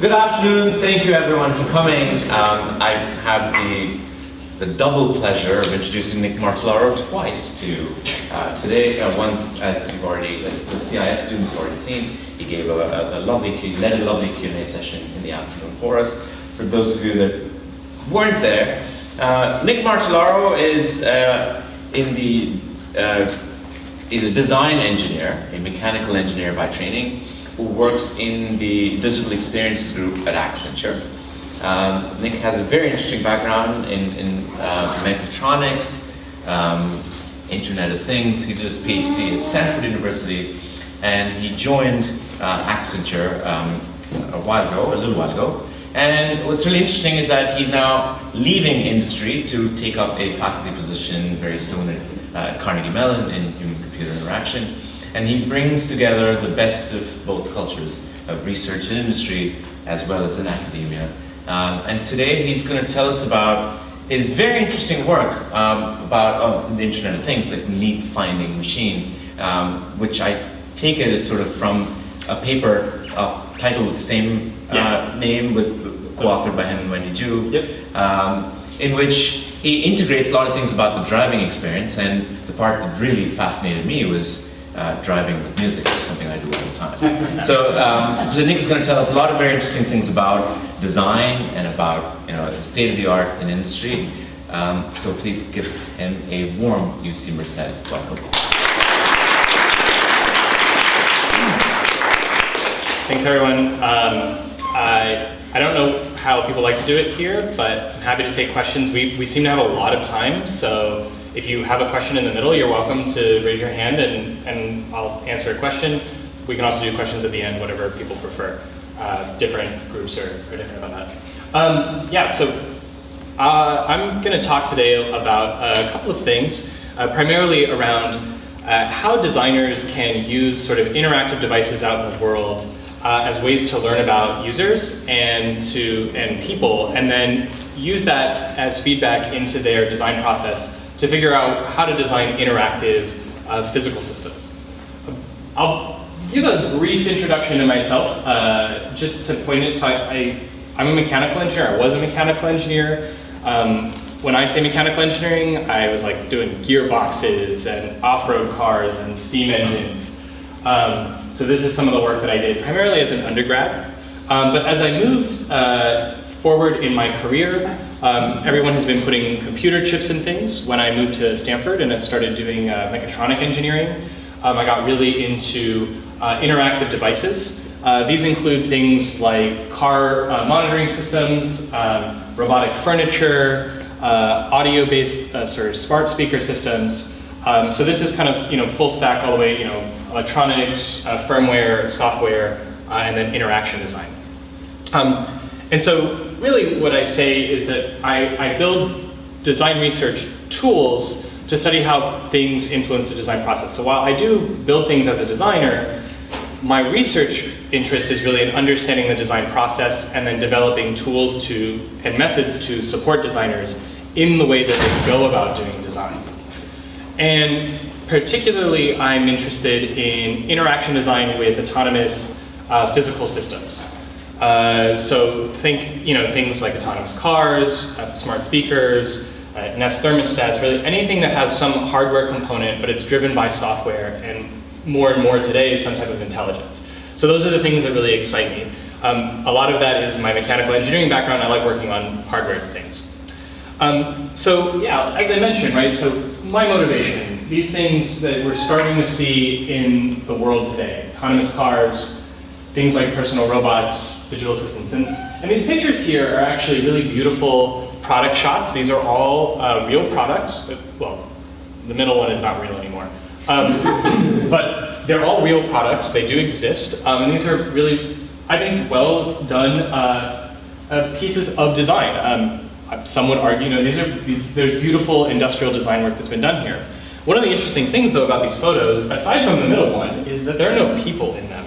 Good afternoon. Thank you everyone for coming. I have the double pleasure of introducing Nick Martelaro twice to today. Once, as the CIS students have already seen, he gave led a lovely Q&A session in the afternoon for us. For those of you that weren't there, Nick Martelaro is he's a design engineer, a mechanical engineer by training, who works in the digital experiences group at Accenture. Nick has a very interesting background in mechatronics, Internet of Things. He did his PhD at Stanford University, and he joined Accenture a little while ago. And what's really interesting is that he's now leaving industry to take up a faculty position very soon at Carnegie Mellon in human-computer interaction. And he brings together the best of both cultures of research and industry, as well as in academia. And today he's going to tell us about his very interesting work about the Internet of Things, the need finding machine, which I take it as sort of from a paper titled with the same name, co-authored by him and Wendy Ju, in which he integrates a lot of things about the driving experience. And the part that really fascinated me was driving with music, which is something I do all the time. So Nick is going to tell us a lot of very interesting things about design and about the state of the art in industry. So please give him a warm UC Merced welcome. Thanks everyone. I don't know how people like to do it here, but I'm happy to take questions. We seem to have a lot of time, so if you have a question in the middle, you're welcome to raise your hand and I'll answer a question. We can also do questions at the end, whatever people prefer. Different groups are different about that. I'm going to talk today about a couple of things, primarily around how designers can use sort of interactive devices out in the world as ways to learn about users and people, and then use that as feedback into their design process to figure out how to design interactive physical systems. I'll give a brief introduction to myself, just to point it. So I'm a mechanical engineer. I was a mechanical engineer. When I say mechanical engineering, I was like doing gearboxes and off-road cars and steam engines. So this is some of the work that I did primarily as an undergrad. But as I moved forward in my career, everyone has been putting computer chips in things. When I moved to Stanford and I started doing mechatronic engineering, I got really into interactive devices. These include things like car monitoring systems, robotic furniture, audio-based sort of smart speaker systems. So this is kind of full stack all the way, electronics, firmware, software, and then interaction design. And so really what I say is that I build design research tools to study how things influence the design process. So while I do build things as a designer, my research interest is really in understanding the design process and then developing tools and methods to support designers in the way that they go about doing design. And particularly I'm interested in interaction design with autonomous physical systems. So think, things like autonomous cars, smart speakers, Nest thermostats, really anything that has some hardware component, but it's driven by software, and more today, some type of intelligence. So those are the things that really excite me. A lot of that is my mechanical engineering background. I like working on hardware things. So yeah, as I mentioned, right, so my motivation, these things that we're starting to see in the world today, autonomous cars, things like personal robots, digital assistants. And these pictures here are actually really beautiful product shots. These are all real products. Well, the middle one is not real anymore. But they're all real products. They do exist. And these are really, I think, well done pieces of design. Some would argue, there's beautiful industrial design work that's been done here. One of the interesting things, though, about these photos, aside from the middle one, is that there are no people in them.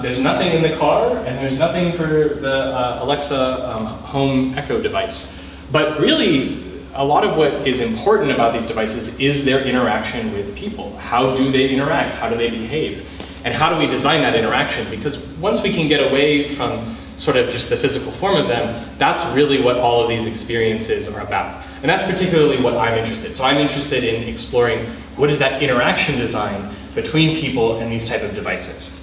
There's nothing in the car, and there's nothing for the Alexa home Echo device. But really, a lot of what is important about these devices is their interaction with people. How do they interact? How do they behave? And how do we design that interaction? Because once we can get away from sort of just the physical form of them, that's really what all of these experiences are about. And that's particularly what I'm interested in. So I'm interested in exploring what is that interaction design between people and these type of devices.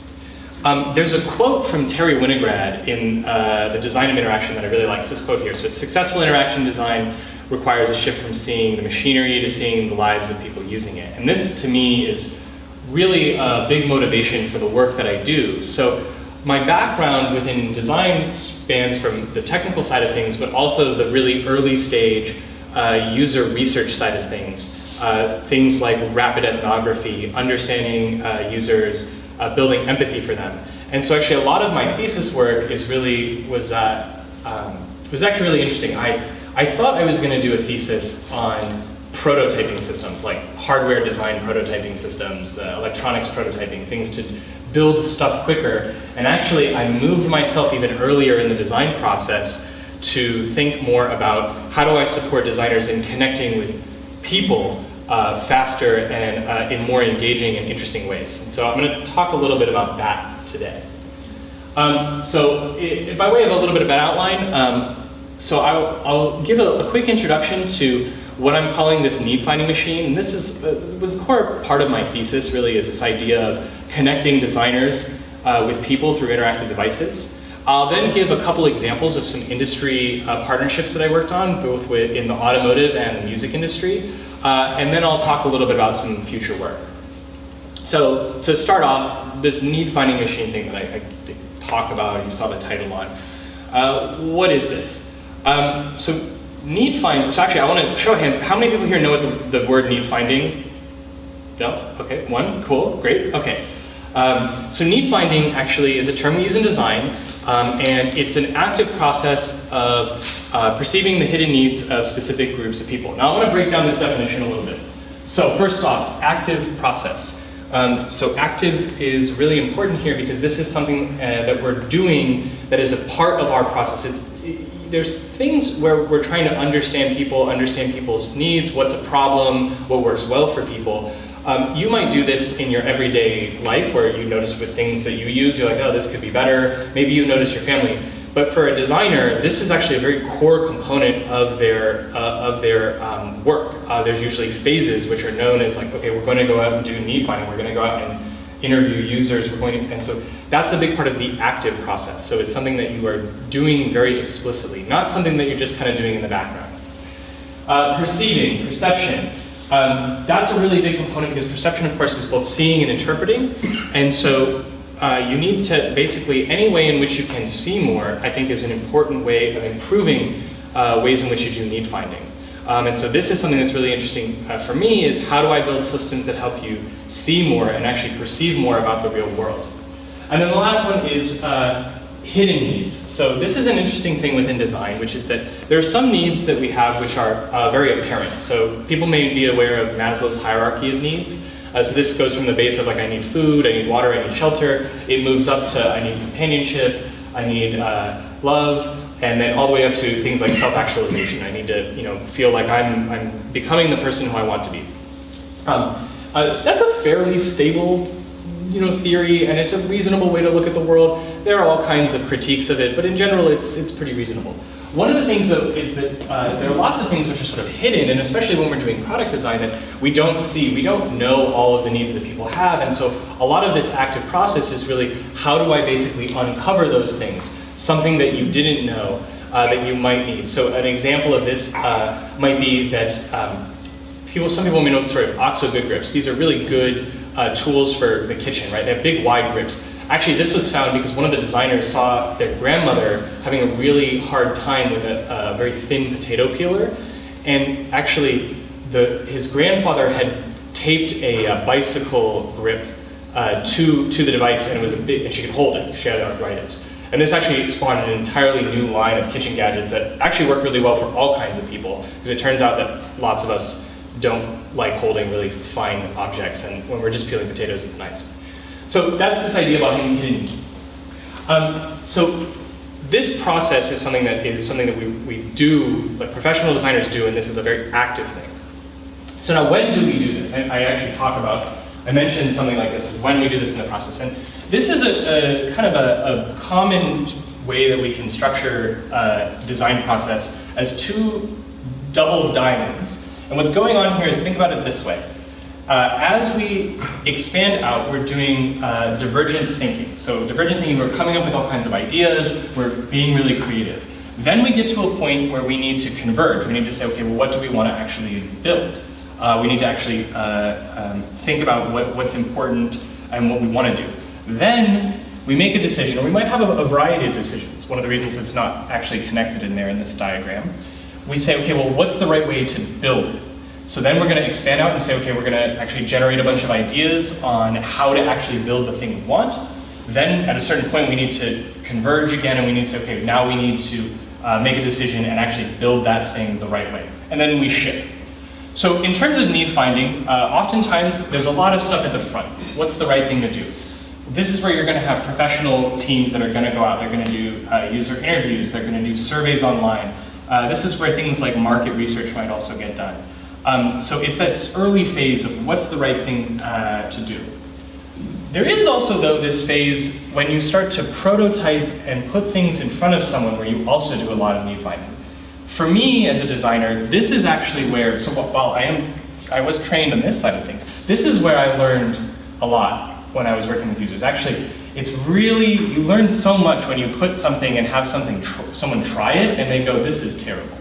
There's a quote from Terry Winograd in The Design of Interaction that I really like. It's this quote here. So it's successful interaction design requires a shift from seeing the machinery to seeing the lives of people using it. And this, to me, is really a big motivation for the work that I do. So my background within design spans from the technical side of things, but also the really early stage user research side of things. Things like rapid ethnography, understanding users, building empathy for them. And so actually a lot of my thesis work was actually really interesting. I thought I was going to do a thesis on prototyping systems, like hardware design prototyping systems, electronics prototyping, things to build stuff quicker. And actually I moved myself even earlier in the design process to think more about how do I support designers in connecting with people faster and in more engaging and interesting ways. And so I'm going to talk a little bit about that today. By way of a little bit of an outline, so I'll give a quick introduction to what I'm calling this need-finding machine. And this was a core part of my thesis, really, is this idea of connecting designers with people through interactive devices. I'll then give a couple examples of some industry partnerships that I worked on, both in the automotive and the music industry. And then I'll talk a little bit about some future work. So to start off, this need-finding machine thing that I talk about, you saw the title on. What is this? So actually I want to show of hands, how many people here know what the word need-finding? No? Okay, one, cool, great, okay. So need-finding actually is a term we use in design, and it's an active process of perceiving the hidden needs of specific groups of people. Now I want to break down this definition a little bit. So first off, active process. So active is really important here because this is something that we're doing that is a part of our process. There's things where we're trying to understand people's needs, what's a problem, what works well for people. You might do this in your everyday life where you notice with things that you use, you're like, oh, this could be better. Maybe you notice your family. But for a designer, this is actually a very core component of their work. There's usually phases which are known as like, okay, we're going to go out and do need finding. We're going to go out and interview users. And so that's a big part of the active process. So it's something that you are doing very explicitly, not something that you're just kind of doing in the background. Perception. That's a really big component because perception, of course, is both seeing and interpreting. And so you need to basically, any way in which you can see more, I think is an important way of improving ways in which you do need finding. And so this is something that's really interesting for me, is how do I build systems that help you see more and actually perceive more about the real world. And then the last one is hidden needs. So this is an interesting thing within design, which is that there are some needs that we have which are very apparent. So people may be aware of Maslow's hierarchy of needs. So this goes from the base of like, I need food, I need water, I need shelter. It moves up to I need companionship, I need love, and then all the way up to things like self-actualization. I need to feel like I'm becoming the person who I want to be. That's a fairly stable theory, and it's a reasonable way to look at the world. There are all kinds of critiques of it, but in general, it's pretty reasonable. One of the things, though, is that there are lots of things which are sort of hidden, and especially when we're doing product design, that we don't see. We don't know all of the needs that people have, and so a lot of this active process is really, how do I basically uncover those things? Something that you didn't know that you might need. So an example of this might be that some people may know the story of OXO Good Grips. These are really good tools for the kitchen, right? They have big, wide grips. Actually, this was found because one of the designers saw their grandmother having a really hard time with a very thin potato peeler, and actually his grandfather had taped a bicycle grip to the device, and it was and she could hold it. She had arthritis. And this actually spawned an entirely new line of kitchen gadgets that actually work really well for all kinds of people, because it turns out that lots of us don't like holding really fine objects, and when we're just peeling potatoes, it's nice. So that's this idea about hidden need. So this process is something that we do, like professional designers do, and this is a very active thing. So now when do we do this? I actually talk about I mentioned something like this, when we do this in the process. And this is a kind of a common way that we can structure a design process as two double diamonds. And what's going on here is, think about it this way. As we expand out, we're doing divergent thinking. So divergent thinking, we're coming up with all kinds of ideas, we're being really creative. Then we get to a point where we need to converge. We need to say, okay, well, what do we want to actually build? We need to actually think about what's important and what we want to do. Then we make a decision, or we might have a variety of decisions. One of the reasons it's not actually connected in there in this diagram. We say, okay, well, what's the right way to build it? So then we're going to expand out and say, okay, we're going to actually generate a bunch of ideas on how to actually build the thing we want. Then at a certain point, we need to converge again, and we need to say, okay, now we need to make a decision and actually build that thing the right way. And then we ship. So in terms of need finding, oftentimes there's a lot of stuff at the front. What's the right thing to do? This is where you're going to have professional teams that are going to go out. They're going to do user interviews. They're going to do surveys online. This is where things like market research might also get done. So it's that early phase of what's the right thing to do. There is also, though, this phase when you start to prototype and put things in front of someone where you also do a lot of need finding. For me, as a designer, this is actually where, so while I was trained on this side of things, this is where I learned a lot when I was working with users. Actually, it's really, you learn so much when you put something and have someone try it and they go, this is terrible.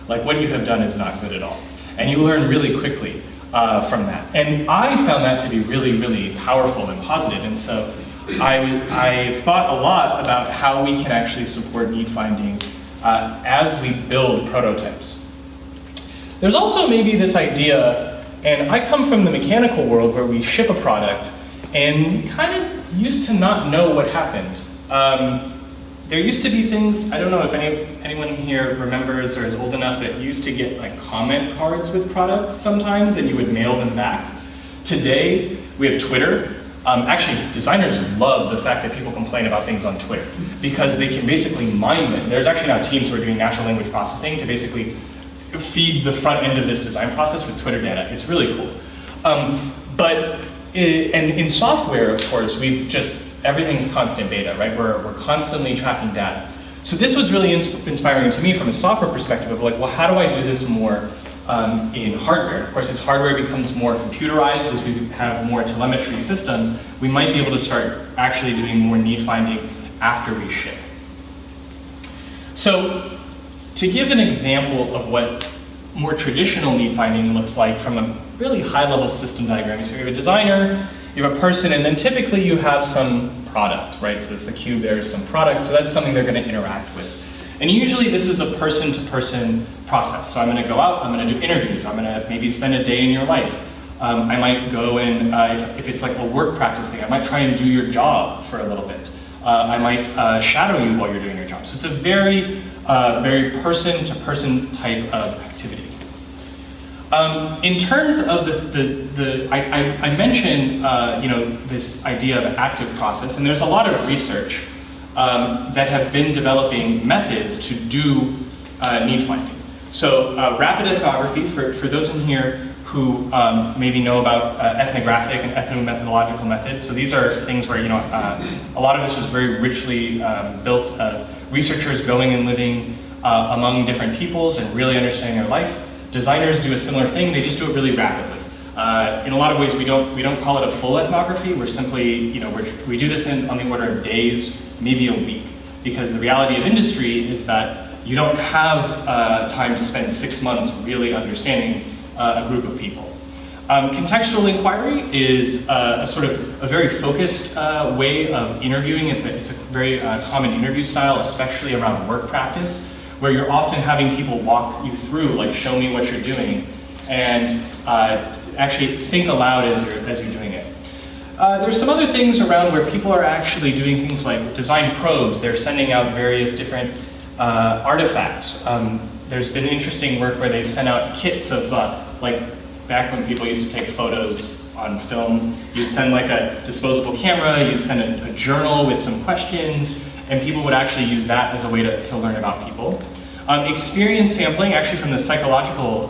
Like, what you have done is not good at all. And you learn really quickly from that. And I found that to be really, really powerful and positive. And so I thought a lot about how we can actually support need finding as we build prototypes. There's also maybe this idea, and I come from the mechanical world where we ship a product and we kind of used to not know what happened. There used to be things, I don't know if anyone here remembers or is old enough that used to get like comment cards with products sometimes and you would mail them back. Today, we have Twitter. Actually, designers love the fact that people complain about things on Twitter because they can basically mine them. There's actually now teams who are doing natural language processing to basically feed the front end of this design process with Twitter data. It's really cool. And in software, of course, everything's constant beta, right? We're constantly tracking data. So this was really inspiring to me from a software perspective of like, well, how do I do this more in hardware? Of course, as hardware becomes more computerized, as we have more telemetry systems, we might be able to start actually doing more need finding after we ship. So to give an example of what more traditional need finding looks like from a really high level system diagram, so you have a designer, you have a person, and then typically you have some product, right? So it's the cube, there's some product, so that's something they're going to interact with. And usually this is a person-to-person process. So I'm going to go out, I'm going to do interviews, I'm going to maybe spend a day in your life. I might go and, if it's like a work practice thing, I might try and do your job for a little bit. I might shadow you while you're doing your job. So it's a very, very person-to-person type of activity. In terms of I mentioned this idea of an active process, and there's a lot of research that have been developing methods to do need finding. So rapid ethnography, for those in here who maybe know about ethnographic and ethnomethodological methods. So these are things where a lot of this was very richly built of researchers going and living among different peoples and really understanding their life. Designers do a similar thing, they just do it really rapidly. In a lot of ways, we don't call it a full ethnography. We're simply, we do this on the order of days, maybe a week, because the reality of industry is that you don't have time to spend 6 months really understanding a group of people. Contextual inquiry is a sort of a very focused way of interviewing. It's a very common interview style, especially around work practice, where you're often having people walk you through, like, show me what you're doing, and actually think aloud as you're doing it. There's some other things around where people are actually doing things like design probes. They're sending out various different artifacts. There's been interesting work where they've sent out kits of, like, back when people used to take photos on film, you'd send like a disposable camera, you'd send a journal with some questions, and people would actually use that as a way to learn about people. Experience sampling, actually from the psychological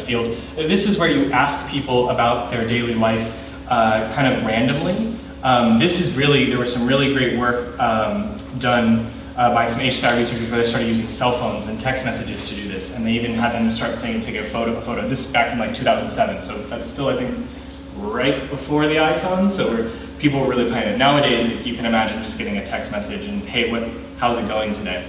field, this is where you ask people about their daily life kind of randomly. There was some really great work done by some HCI researchers where they started using cell phones and text messages to do this, and they even had them start saying take a photo. This is back in like 2007, so that's still, I think, right before the iPhone, so people were really playing it. Nowadays, you can imagine just getting a text message and, hey, how's it going today?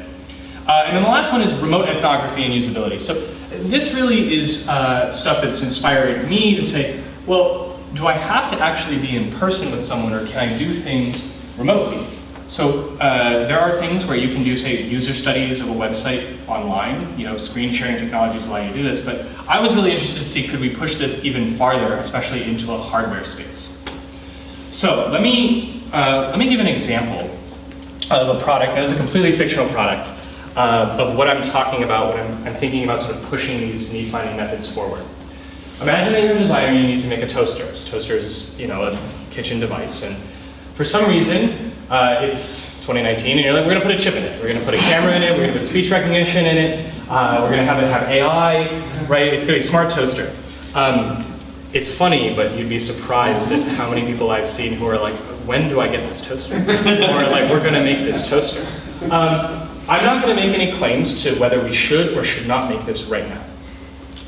And then the last one is remote ethnography and usability. So this really is stuff that's inspired me to say, well, do I have to actually be in person with someone, or can I do things remotely? So there are things where you can do, say, user studies of a website online. Screen sharing technologies allow you to do this, but I was really interested to see, could we push this even farther, especially into a hardware space? So let me give an example of a product that is a completely fictional product of what I'm talking about when I'm thinking about sort of pushing these need-finding methods forward. Imagine that you're a designer and you need to make a toaster. A toaster is, a kitchen device, and for some reason, it's 2019, and you're like, we're gonna put a chip in it. We're gonna put a camera in it, we're gonna put speech recognition in it, we're gonna have it have AI, right? It's gonna be a smart toaster. It's funny, but you'd be surprised at how many people I've seen who are like, when do I get this toaster? Or like, we're gonna make this toaster. I'm not gonna make any claims to whether we should or should not make this right now.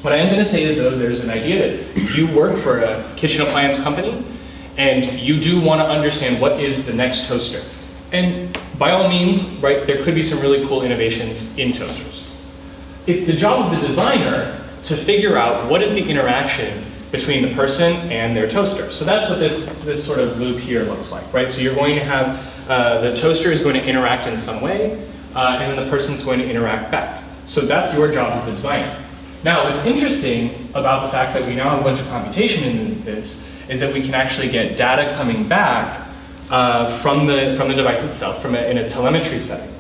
What I am gonna say is, though, there's an idea that you work for a kitchen appliance company, and you do want to understand what is the next toaster. And by all means, right, there could be some really cool innovations in toasters. It's the job of the designer to figure out what is the interaction between the person and their toaster. So that's what this sort of loop here looks like, right? So you're going to have, the toaster is going to interact in some way, and then the person's going to interact back. So that's your job as the designer. Now, what's interesting about the fact that we now have a bunch of computation in this is that we can actually get data coming back from the device itself, in a telemetry setting.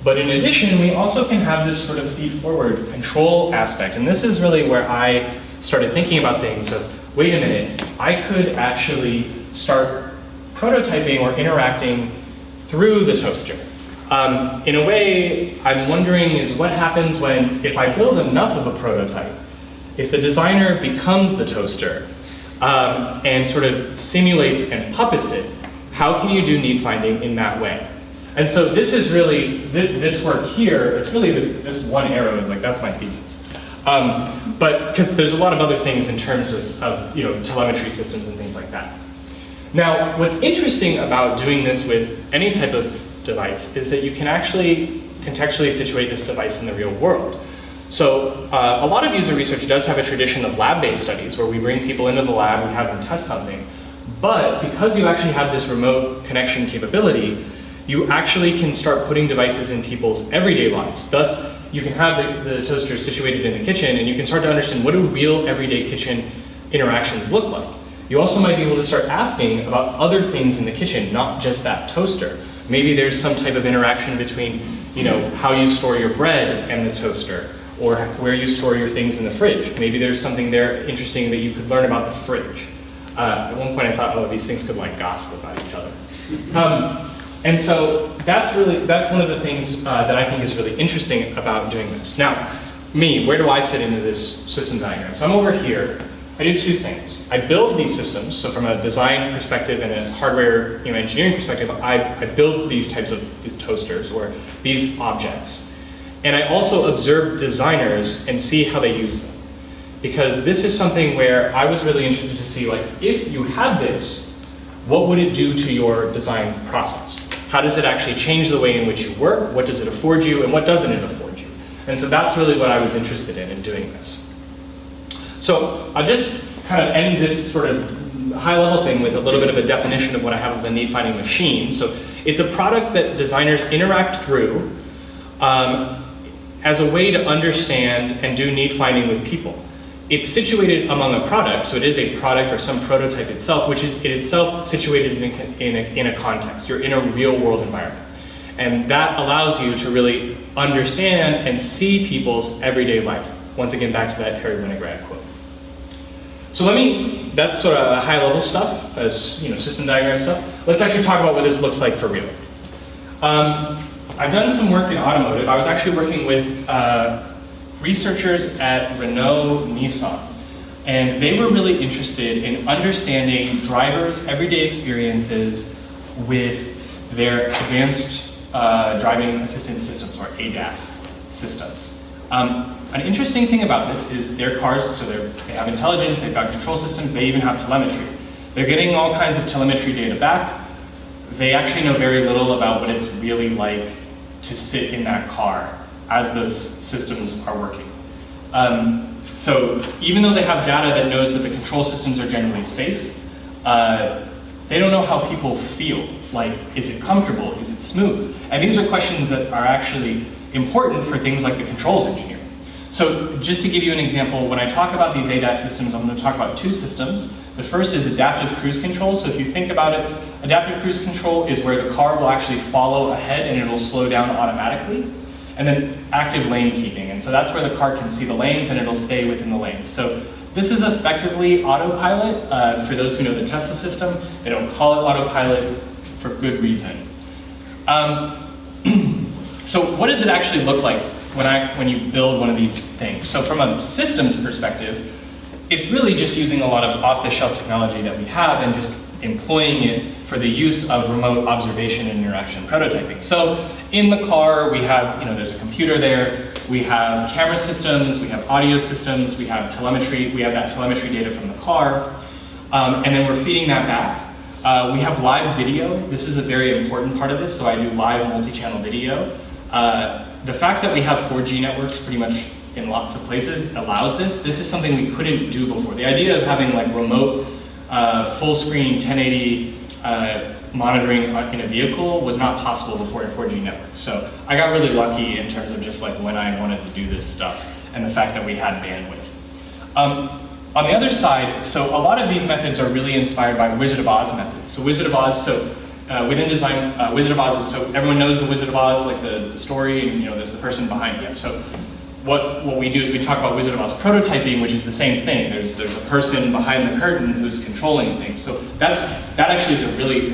But in addition, we also can have this sort of feed-forward control aspect. And this is really where I started thinking about things of, wait a minute, I could actually start prototyping or interacting through the toaster. In a way, I'm wondering is what happens if I build enough of a prototype, if the designer becomes the toaster, and sort of simulates and puppets it, how can you do need finding in that way? And so this is really, this work here, it's really this one arrow is like, that's my thesis. But, because there's a lot of other things in terms of telemetry systems and things like that. Now, what's interesting about doing this with any type of device is that you can actually contextually situate this device in the real world. So a lot of user research does have a tradition of lab-based studies where we bring people into the lab and have them test something. But because you actually have this remote connection capability, you actually can start putting devices in people's everyday lives. Thus, you can have the toaster situated in the kitchen, and you can start to understand what do real everyday kitchen interactions look like. You also might be able to start asking about other things in the kitchen, not just that toaster. Maybe there's some type of interaction between, how you store your bread and the toaster, or where you store your things in the fridge. Maybe there's something there interesting that you could learn about the fridge. At one point I thought, oh, these things could like gossip about each other. And so that's one of the things that I think is really interesting about doing this. Now, where do I fit into this system diagram? So I'm over here. I do two things. I build these systems, so from a design perspective and a hardware engineering perspective, I build these types of these toasters or these objects. And I also observe designers and see how they use them. Because this is something where I was really interested to see, like, if you had this, what would it do to your design process? How does it actually change the way in which you work? What does it afford you, and what doesn't it afford you? And so that's really what I was interested in doing this. So I'll just kind of end this sort of high-level thing with a little bit of a definition of what I have of the need-finding machine. So it's a product that designers interact through as a way to understand and do need-finding with people. It's situated among a product, so it is a product or some prototype itself, which is in itself situated in a context. You're in a real-world environment. And that allows you to really understand and see people's everyday life. Once again, back to that Terry Winograd quote. So that's sort of high-level stuff, as system diagram stuff. Let's actually talk about what this looks like for real. I've done some work in automotive. I was actually working with researchers at Renault Nissan. And they were really interested in understanding drivers' everyday experiences with their advanced driving assistance systems, or ADAS systems. An interesting thing about this is their cars, so they have intelligence, they've got control systems, they even have telemetry. They're getting all kinds of telemetry data back. They actually know very little about what it's really like to sit in that car as those systems are working. So even though they have data that knows that the control systems are generally safe, they don't know how people feel. Like, is it comfortable? Is it smooth? And these are questions that are actually important for things like the controls engineer. So just to give you an example, when I talk about these ADAS systems, I'm going to talk about two systems. The first is adaptive cruise control. So if you think about it, adaptive cruise control is where the car will actually follow ahead and it'll slow down automatically. And then active lane keeping. And so that's where the car can see the lanes and it'll stay within the lanes. So this is effectively autopilot. For those who know the Tesla system, they don't call it autopilot for good reason. So what does it actually look like when you build one of these things? So from a systems perspective, it's really just using a lot of off-the-shelf technology that we have and just employing it for the use of remote observation and interaction prototyping. So in the car, we have, there's a computer there, we have camera systems, we have audio systems, we have telemetry, we have that telemetry data from the car, and then we're feeding that back. We have live video. This is a very important part of this, so I do live multi-channel video. The fact that we have 4G networks pretty much in lots of places allows this. This is something we couldn't do before. The idea of having like remote, full screen 1080 monitoring in a vehicle was not possible before a 4G network. So I got really lucky in terms of just like when I wanted to do this stuff and the fact that we had bandwidth. On the other side, so a lot of these methods are really inspired by Wizard of Oz methods. So Wizard of Oz, within design, Wizard of Oz is, so everyone knows the Wizard of Oz, like the story, and there's the person behind it. So what we do is we talk about Wizard of Oz prototyping, which is the same thing. There's a person behind the curtain who's controlling things. So that actually is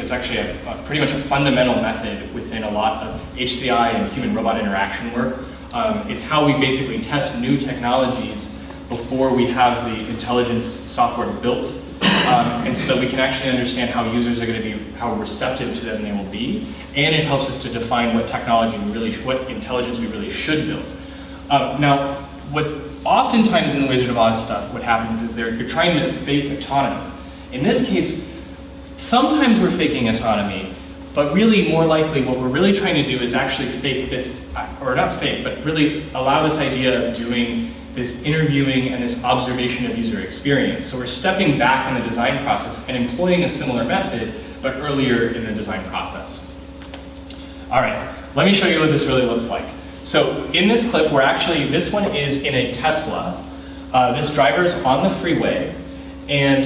it's actually a pretty much a fundamental method within a lot of HCI and human-robot interaction work. It's how we basically test new technologies before we have the intelligence software built, and so that we can actually understand how users are going to be, how receptive to them they will be, and it helps us to define what technology what intelligence we really should build. Now, what oftentimes in the Wizard of Oz stuff, what happens is you're trying to fake autonomy. In this case, sometimes we're faking autonomy, but really more likely what we're really trying to do is actually fake this, or not fake, but really allow this idea of doing this interviewing and this observation of user experience. So we're stepping back in the design process and employing a similar method, but earlier in the design process. All right, let me show you what this really looks like. So in this clip, this one is in a Tesla. This driver's on the freeway, and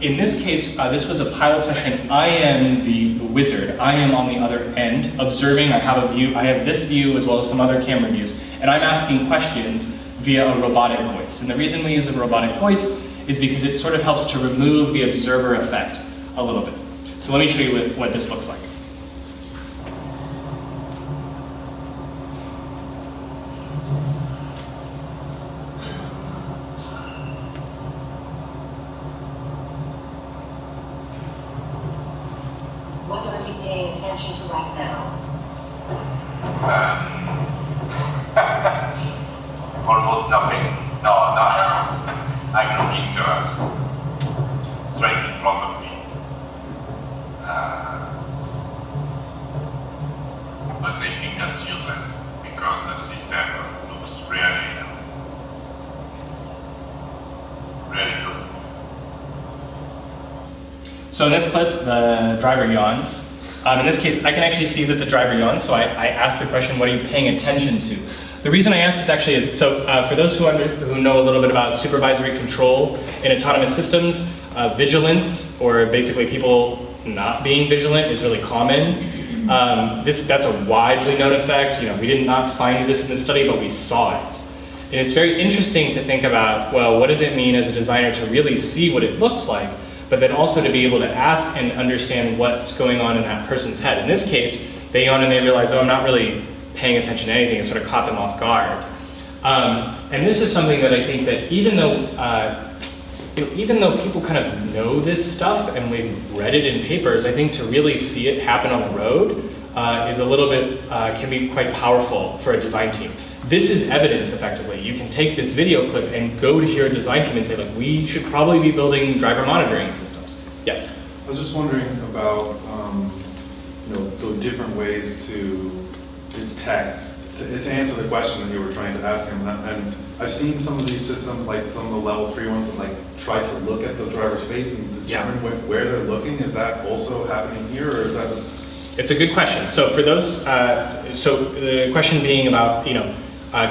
in this case, this was a pilot session. I am the wizard. I am on the other end, observing. I have a view. I have this view as well as some other camera views, and I'm asking questions via a robotic voice. And the reason we use a robotic voice is because it sort of helps to remove the observer effect a little bit. So let me show you what this looks like. What are you paying attention to right now? Almost nothing. No. I'm looking to straight in front of me. But I think that's useless because the system looks really good. So in this clip, the driver yawns. In this case, I can actually see that the driver yawns, so I asked the question, what are you paying attention to? The reason I asked this actually is, for those who know a little bit about supervisory control in autonomous systems, vigilance, or basically people not being vigilant, is really common. That's a widely known effect. We did not find this in the study, but we saw it. And it's very interesting to think about, well, what does it mean as a designer to really see what it looks like, but then also to be able to ask and understand what's going on in that person's head. In this case, they yawn and they realize, oh, I'm not really paying attention to anything. It sort of caught them off guard. And this is something that I think that even though even though people kind of know this stuff and we've read it in papers, I think to really see it happen on the road is a little bit, can be quite powerful for a design team. This is evidence, effectively. You can take this video clip and go to your design team and say, like, we should probably be building driver monitoring systems. Yes? I was just wondering about, the different ways to detect, to answer the question that you were trying to ask him. And I've seen some of these systems, like some of the level 3 ones, that like try to look at the driver's face and determine where they're looking. Is that also happening here, or is that? It's a good question. So for those, so the question being about,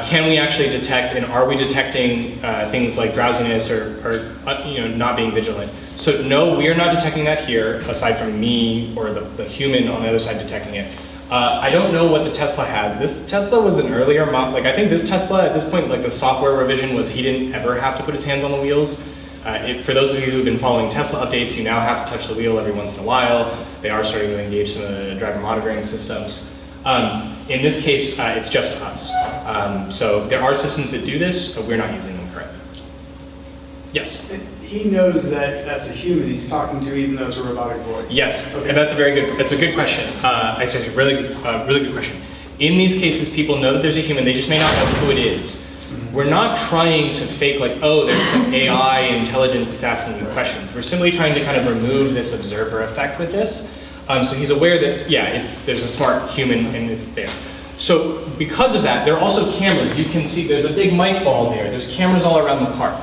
can we actually detect, and are we detecting things like drowsiness or not being vigilant? So no, we are not detecting that here, aside from me or the human on the other side detecting it. I don't know what the Tesla had. This Tesla was an earlier model. Like, I think this Tesla, at this point, like the software revision was he didn't ever have to put his hands on the wheels. For those of you who've been following Tesla updates, you now have to touch the wheel every once in a while. They are starting to engage some of the driver monitoring systems. In this case, it's just us. So there are systems that do this, but we're not using them currently. Yes? He knows that that's a human he's talking to, even though it's a robotic voice. Yes, Okay. and that's a good question. It's a really good question. In these cases, people know that there's a human, they just may not know who it is. We're not trying to fake like, oh, there's some AI intelligence that's asking you questions. We're simply trying to kind of remove this observer effect with this. So he's aware that, yeah, there's a smart human and it's there. So because of that, there are also cameras. You can see there's a big mic ball there. There's cameras all around the car.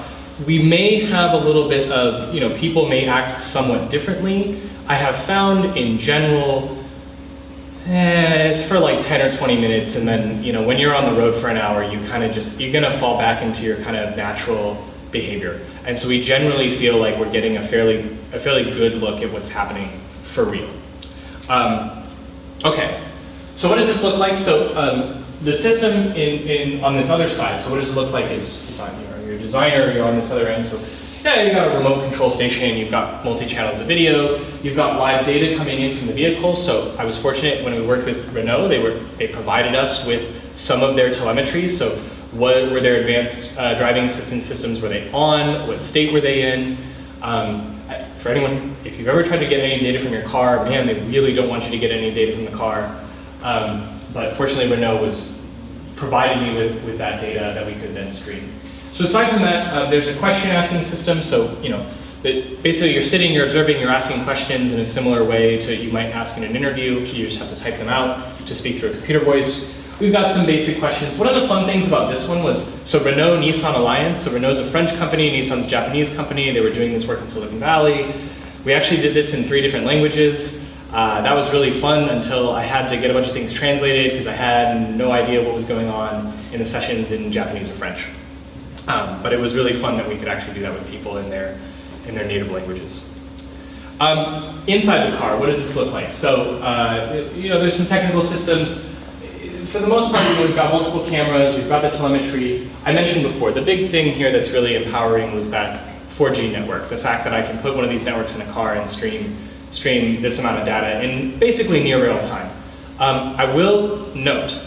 We may have a little bit of, people may act somewhat differently. I have found in general, it's for like 10 or 20 minutes, and then, when you're on the road for an hour, you kind of you're gonna fall back into your kind of natural behavior. And so we generally feel like we're getting a fairly good look at what's happening for real. Okay, so what does this look like? So the system on this other side, so what does it look like is you're a designer, you're on this other end, so yeah, you've got a remote control station, you've got multi-channels of video, you've got live data coming in from the vehicle. So I was fortunate when we worked with Renault, they provided us with some of their telemetry. So what were their advanced driving assistance systems, were they on, what state were they in? For anyone, if you've ever tried to get any data from your car, man, they really don't want you to get any data from the car. But fortunately, Renault provided me with that data that we could then stream. So aside from that, there's a question asking system. So, basically you're sitting, you're observing, you're asking questions in a similar way to you might ask in an interview. You just have to type them out to speak through a computer voice. We've got some basic questions. One of the fun things about this one was, so Renault-Nissan Alliance. So Renault's a French company, Nissan's a Japanese company. They were doing this work in Silicon Valley. We actually did this in 3 different languages. That was really fun until I had to get a bunch of things translated because I had no idea what was going on in the sessions in Japanese or French. But it was really fun that we could actually do that with people in their native languages. Inside the car, what does this look like? So, there's some technical systems. For the most part, we've got multiple cameras, we've got the telemetry. I mentioned before, the big thing here that's really empowering was that 4G network. The fact that I can put one of these networks in a car and stream this amount of data in basically near real time. I will note,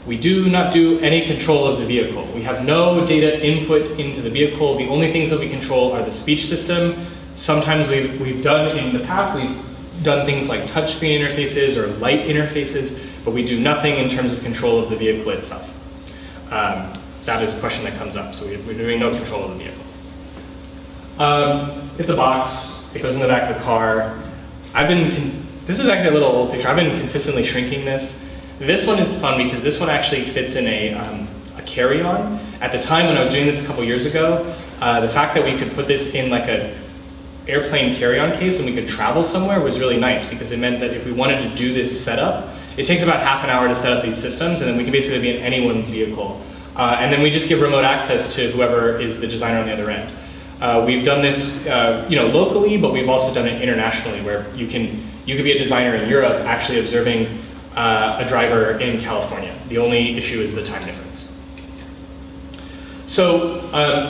we do not do any control of the vehicle. We have no data input into the vehicle. The only things that we control are the speech system. Sometimes we've done, in the past, we've done things like touchscreen interfaces or light interfaces, but we do nothing in terms of control of the vehicle itself. That is a question that comes up, so we're doing no control of the vehicle. It's a box, it goes in the back of the car. This is actually a little old picture. I've been consistently shrinking this. This one is fun because this one actually fits in a carry-on. At the time when I was doing this a couple years ago, the fact that we could put this in like a airplane carry-on case and we could travel somewhere was really nice because it meant that if we wanted to do this setup, it takes about half an hour to set up these systems, and then we can basically be in anyone's vehicle. And then we just give remote access to whoever is the designer on the other end. We've done this locally, but we've also done it internationally where you could be a designer in Europe actually observing a driver in California. The only issue is the time difference. So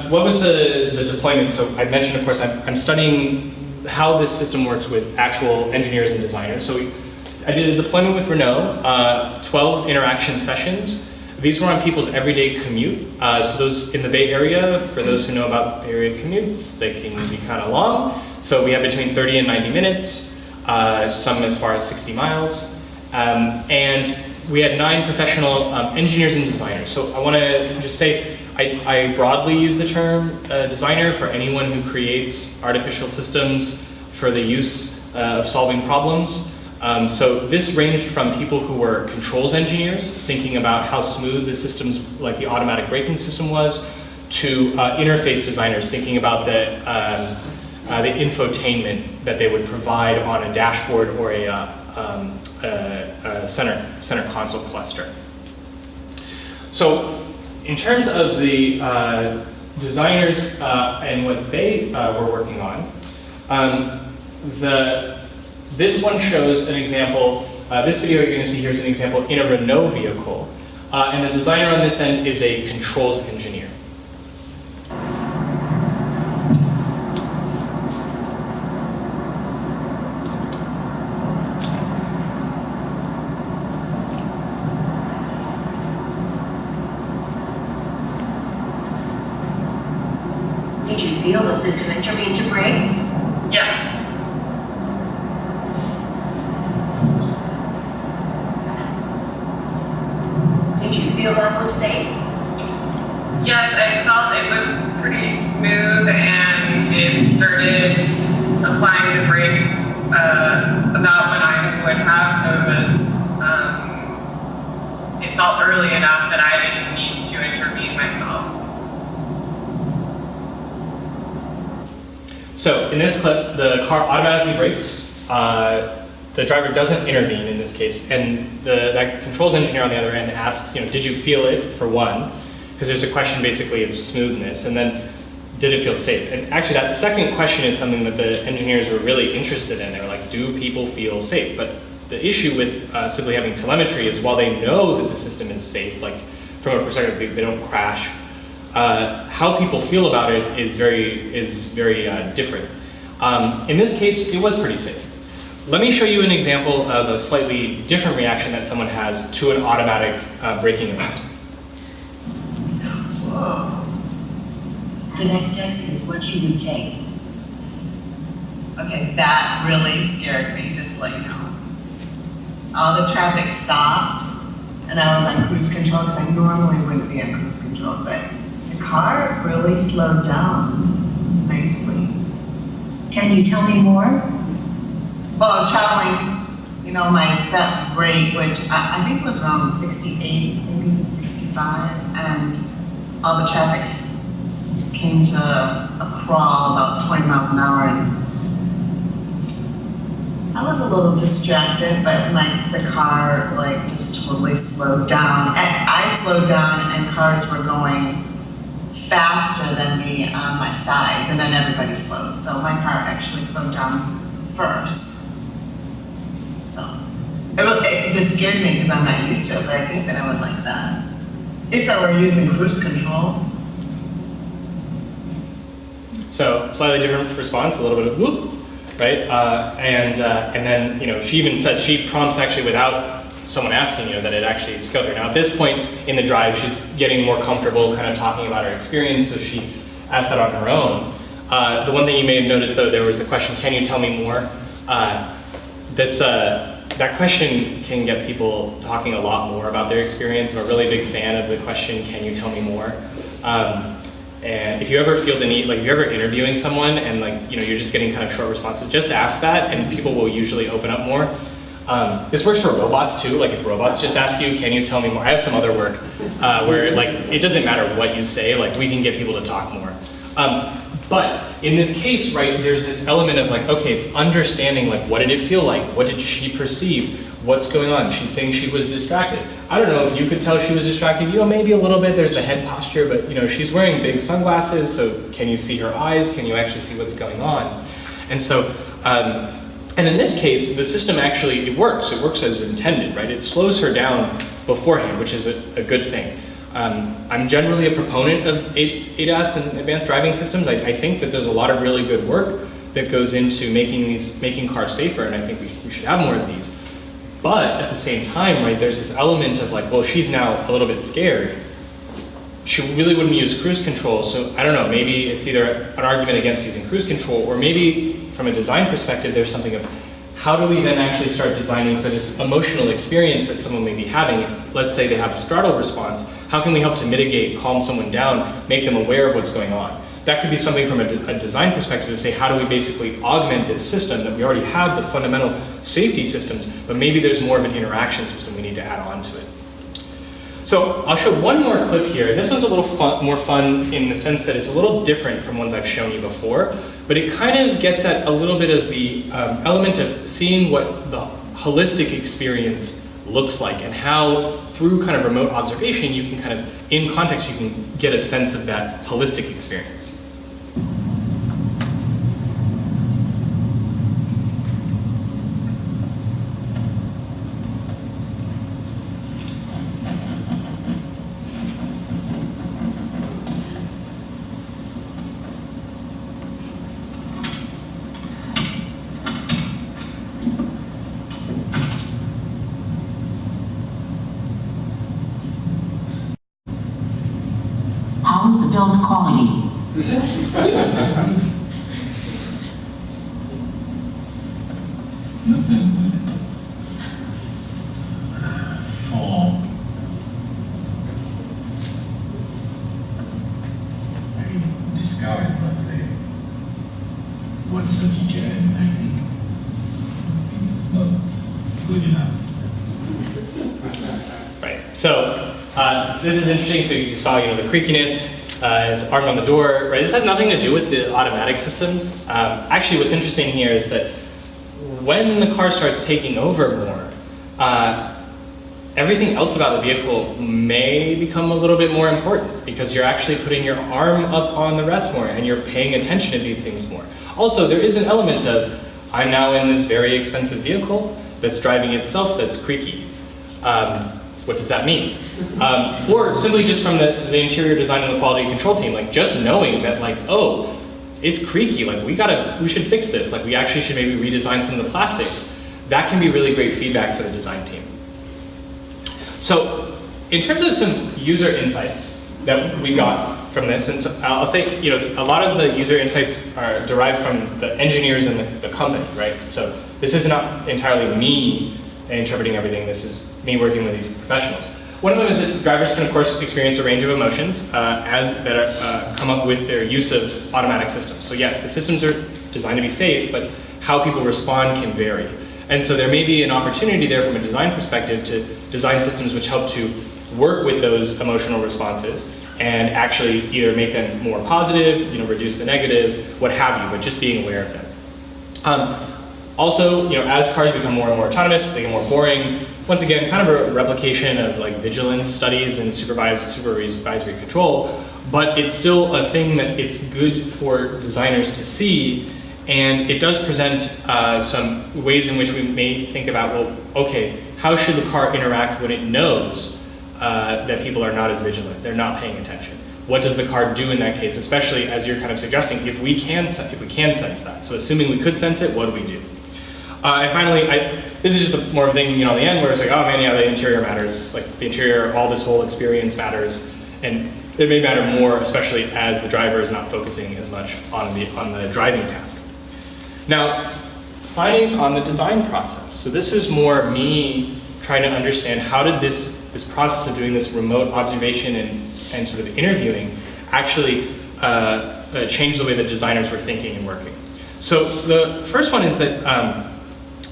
what was the deployment? So I mentioned, of course, I'm studying how this system works with actual engineers and designers. So I did a deployment with Renault, 12 interaction sessions. these were on people's everyday commute. So those in the Bay Area, for those who know about Bay Area commutes, they can be kind of long. So we have between 30 and 90 minutes, some as far as 60 miles. And we had 9 professional engineers and designers. So I want to just say, I broadly use the term designer for anyone who creates artificial systems for the use of solving problems. So this ranged from people who were controls engineers, thinking about how smooth the systems, like the automatic braking system was, to interface designers, thinking about the infotainment that they would provide on a dashboard or a center console cluster. So in terms of the designers and what they were working on, this one shows an example, this video you're going to see here is an example in a Renault vehicle, and the designer on this end is a controls engineer. Did you feel the system intervene to brake? Yeah. Did you feel that was safe? Yes, I felt it was pretty smooth and it started applying the brakes about when I would have, so it felt early enough that I didn't need to intervene myself. So in this clip, the car automatically brakes. The driver doesn't intervene in this case, and that controls engineer on the other end asks, did you feel it, for one? Because there's a question basically of smoothness, and then did it feel safe? And actually that second question is something that the engineers were really interested in. They were like, do people feel safe? But the issue with simply having telemetry is while they know that the system is safe, like from a perspective they don't crash, how people feel about it is very different. In this case, it was pretty safe. Let me show you an example of a slightly different reaction that someone has to an automatic braking event. Whoa. The next exit is what you would take. Okay, that really scared me, just to let you know. All the traffic stopped, and I was on cruise control, because I normally wouldn't be on cruise control, but the car really slowed down nicely. Can you tell me more? Well, I was traveling, my set rate, which I think was around 68, maybe 65, and all the traffic came to a crawl about 20 miles an hour, and I was a little distracted, but the car just totally slowed down. I slowed down, and cars were going faster than me on my sides, and then everybody slowed. So my car actually slowed down first. So it just scared me because I'm not used to it, but I think that I would like that. If I were using cruise control. So slightly different response, a little bit of whoop, right? And then she even said she prompts actually without someone asking that it actually scared her. Now at this point in the drive, she's getting more comfortable kind of talking about her experience, so she asked that on her own. The one thing you may have noticed though, there was the question, can you tell me more? That question can get people talking a lot more about their experience. I'm a really big fan of the question, can you tell me more? And if you ever feel the need, if you're ever interviewing someone and you're just getting kind of short responses, just ask that and people will usually open up more. This works for robots too. If robots just ask you, can you tell me more? I have some other work where it doesn't matter what you say, we can get people to talk more. But in this case, right, there's this element of okay, it's understanding what did it feel like? What did she perceive? What's going on? She's saying she was distracted. I don't know if you could tell she was distracted, maybe a little bit, there's the head posture, but she's wearing big sunglasses, so can you see her eyes? Can you actually see what's going on? And so, and in this case, the system actually, it works as intended, right? It slows her down beforehand, which is a good thing. I'm generally a proponent of ADAS and advanced driving systems. I think that there's a lot of really good work that goes into making cars safer, and I think we should have more of these. But at the same time, right, there's this element of like, well, she's now a little bit scared. She really wouldn't use cruise control, so I don't know, maybe it's either an argument against using cruise control, or maybe from a design perspective, there's something of how do we then actually start designing for this emotional experience that someone may be having? If, let's say they have a startle response, how can we help to mitigate, calm someone down, make them aware of what's going on? That could be something from a design perspective to say, how do we basically augment this system that we already have the fundamental safety systems, but maybe there's more of an interaction system we need to add on to it. So I'll show one more clip here, and this one's a little more fun in the sense that it's a little different from ones I've shown you before, but it kind of gets at a little bit of the element of seeing what the holistic experience looks like and how through kind of remote observation you can kind of, in context, you can get a sense of that holistic experience. How is the build quality? Discovered, but what's the teacher, and I think it's not good enough. Right, so this is interesting. So you saw, the creakiness, his arm on the door, right? This has nothing to do with the automatic systems. Actually, what's interesting here is that when the car starts taking over more, everything else about the vehicle may become a little bit more important because you're actually putting your arm up on the rest more and you're paying attention to these things more. Also, there is an element of, I'm now in this very expensive vehicle that's driving itself that's creaky. What does that mean? Or simply just from the interior design and the quality control team, like just knowing that like, oh, it's creaky, like we should fix this, like we actually should maybe redesign some of the plastics. That can be really great feedback for the design team. So in terms of some user insights that we got from this, and so I'll say, a lot of the user insights are derived from the engineers and the company, right? So this is not entirely me interpreting everything, this is me working with these professionals. One of them is that drivers can, of course, experience a range of emotions that come up with their use of automatic systems. So yes, the systems are designed to be safe, but how people respond can vary. And so there may be an opportunity there from a design perspective to design systems which help to work with those emotional responses and actually either make them more positive, reduce the negative, what have you, but just being aware of them. Also, as cars become more and more autonomous, they get more boring. Once again, kind of a replication of like vigilance studies and supervisory control, but it's still a thing that it's good for designers to see, and it does present some ways in which we may think about, well, okay, how should the car interact when it knows that people are not as vigilant, they're not paying attention? What does the car do in that case, especially as you're kind of suggesting, if we can sense that? So assuming we could sense it, what do we do? And finally, this is just more of a thing, on the end where it's like, oh man, yeah, the interior matters. Like the interior, all this whole experience matters, and it may matter more, especially as the driver is not focusing as much on the driving task. Now, findings on the design process. So this is more me trying to understand how did this process of doing this remote observation and sort of interviewing actually change the way that designers were thinking and working. So the first one is that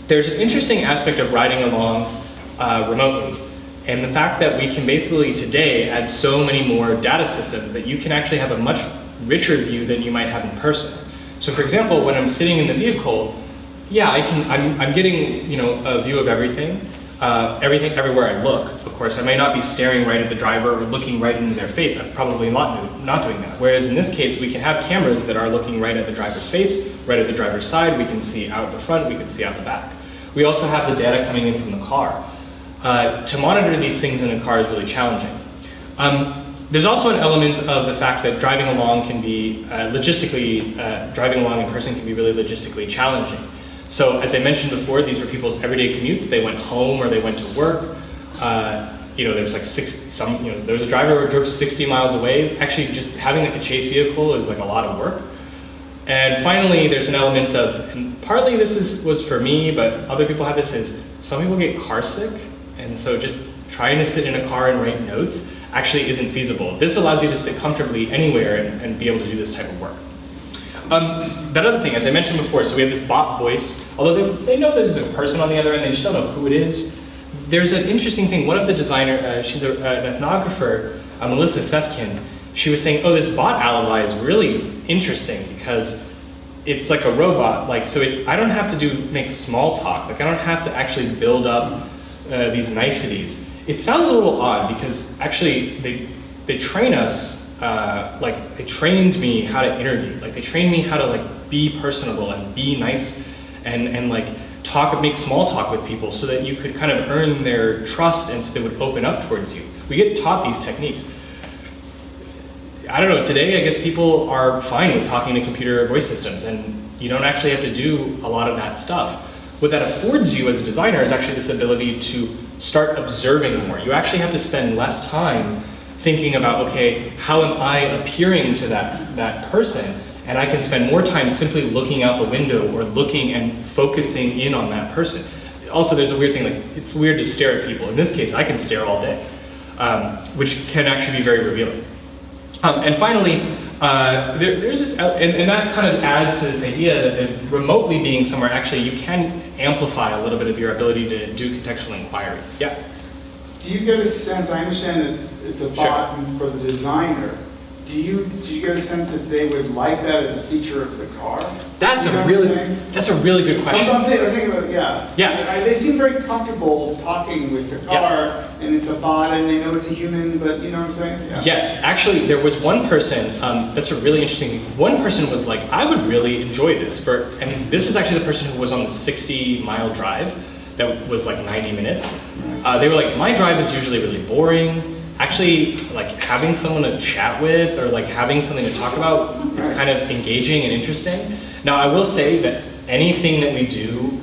there's an interesting aspect of riding along remotely, and the fact that we can basically today add so many more data systems that you can actually have a much richer view than you might have in person. So for example, when I'm sitting in the vehicle, yeah, I'm getting a view of everything everywhere I look. Of course, I may not be staring right at the driver or looking right into their face. I'm probably not doing that. Whereas in this case, we can have cameras that are looking right at the driver's face, right at the driver's side. We can see out the front, we can see out the back. We also have the data coming in from the car. To monitor these things in a car is really challenging. There's also an element of the fact that driving along can be driving along in person can be really logistically challenging. So as I mentioned before, these were people's everyday commutes. They went home or they went to work. There's like there's a driver who drove 60 miles away. Actually, just having like a chase vehicle is like a lot of work. And finally, there's an element of, and partly this was for me, but other people have this, is some people get car sick. And so just trying to sit in a car and write notes actually isn't feasible. This allows you to sit comfortably anywhere and be able to do this type of work. That other thing, as I mentioned before, so we have this bot voice. Although they know there's a person on the other end, they just don't know who it is. There's an interesting thing. One of the designer, she's an ethnographer, Melissa Sefkin, she was saying, oh, this bot alibi is really interesting because it's like a robot. Like, so I don't have to make small talk. Like, I don't have to actually build up these niceties. It sounds a little odd because actually they train us, like they trained me how to interview. Like they trained me how to like be personable and be nice and like make small talk with people so that you could kind of earn their trust and so they would open up towards you. We get taught these techniques. I don't know, today I guess people are fine with talking to computer voice systems and you don't actually have to do a lot of that stuff. What that affords you as a designer is actually this ability to start observing more. You actually have to spend less time thinking about, okay, how am I appearing to that person? And I can spend more time simply looking out the window or looking and focusing in on that person. Also, there's a weird thing, like it's weird to stare at people. In this case, I can stare all day, which can actually be very revealing. And finally, there's this, and that kind of adds to this idea that remotely being somewhere, actually you can amplify a little bit of your ability to do contextual inquiry. Yeah? Do you get a sense, I understand it's a bot for the designer, do you get a sense that they would like that as a feature of the car? That's a really good question. I'm thinking about, yeah. Yeah. They seem very comfortable talking with the car, and it's a bot, and they know it's a human, but you know what I'm saying? Yeah. Yes, actually, there was one person, that's a really interesting, one person was like, I would really enjoy this, and this is actually the person who was on the 60-mile drive that was like 90 minutes. They were like, my drive is usually really boring. Actually, like having someone to chat with or like having something to talk about is kind of engaging and interesting. Now, I will say that anything that we do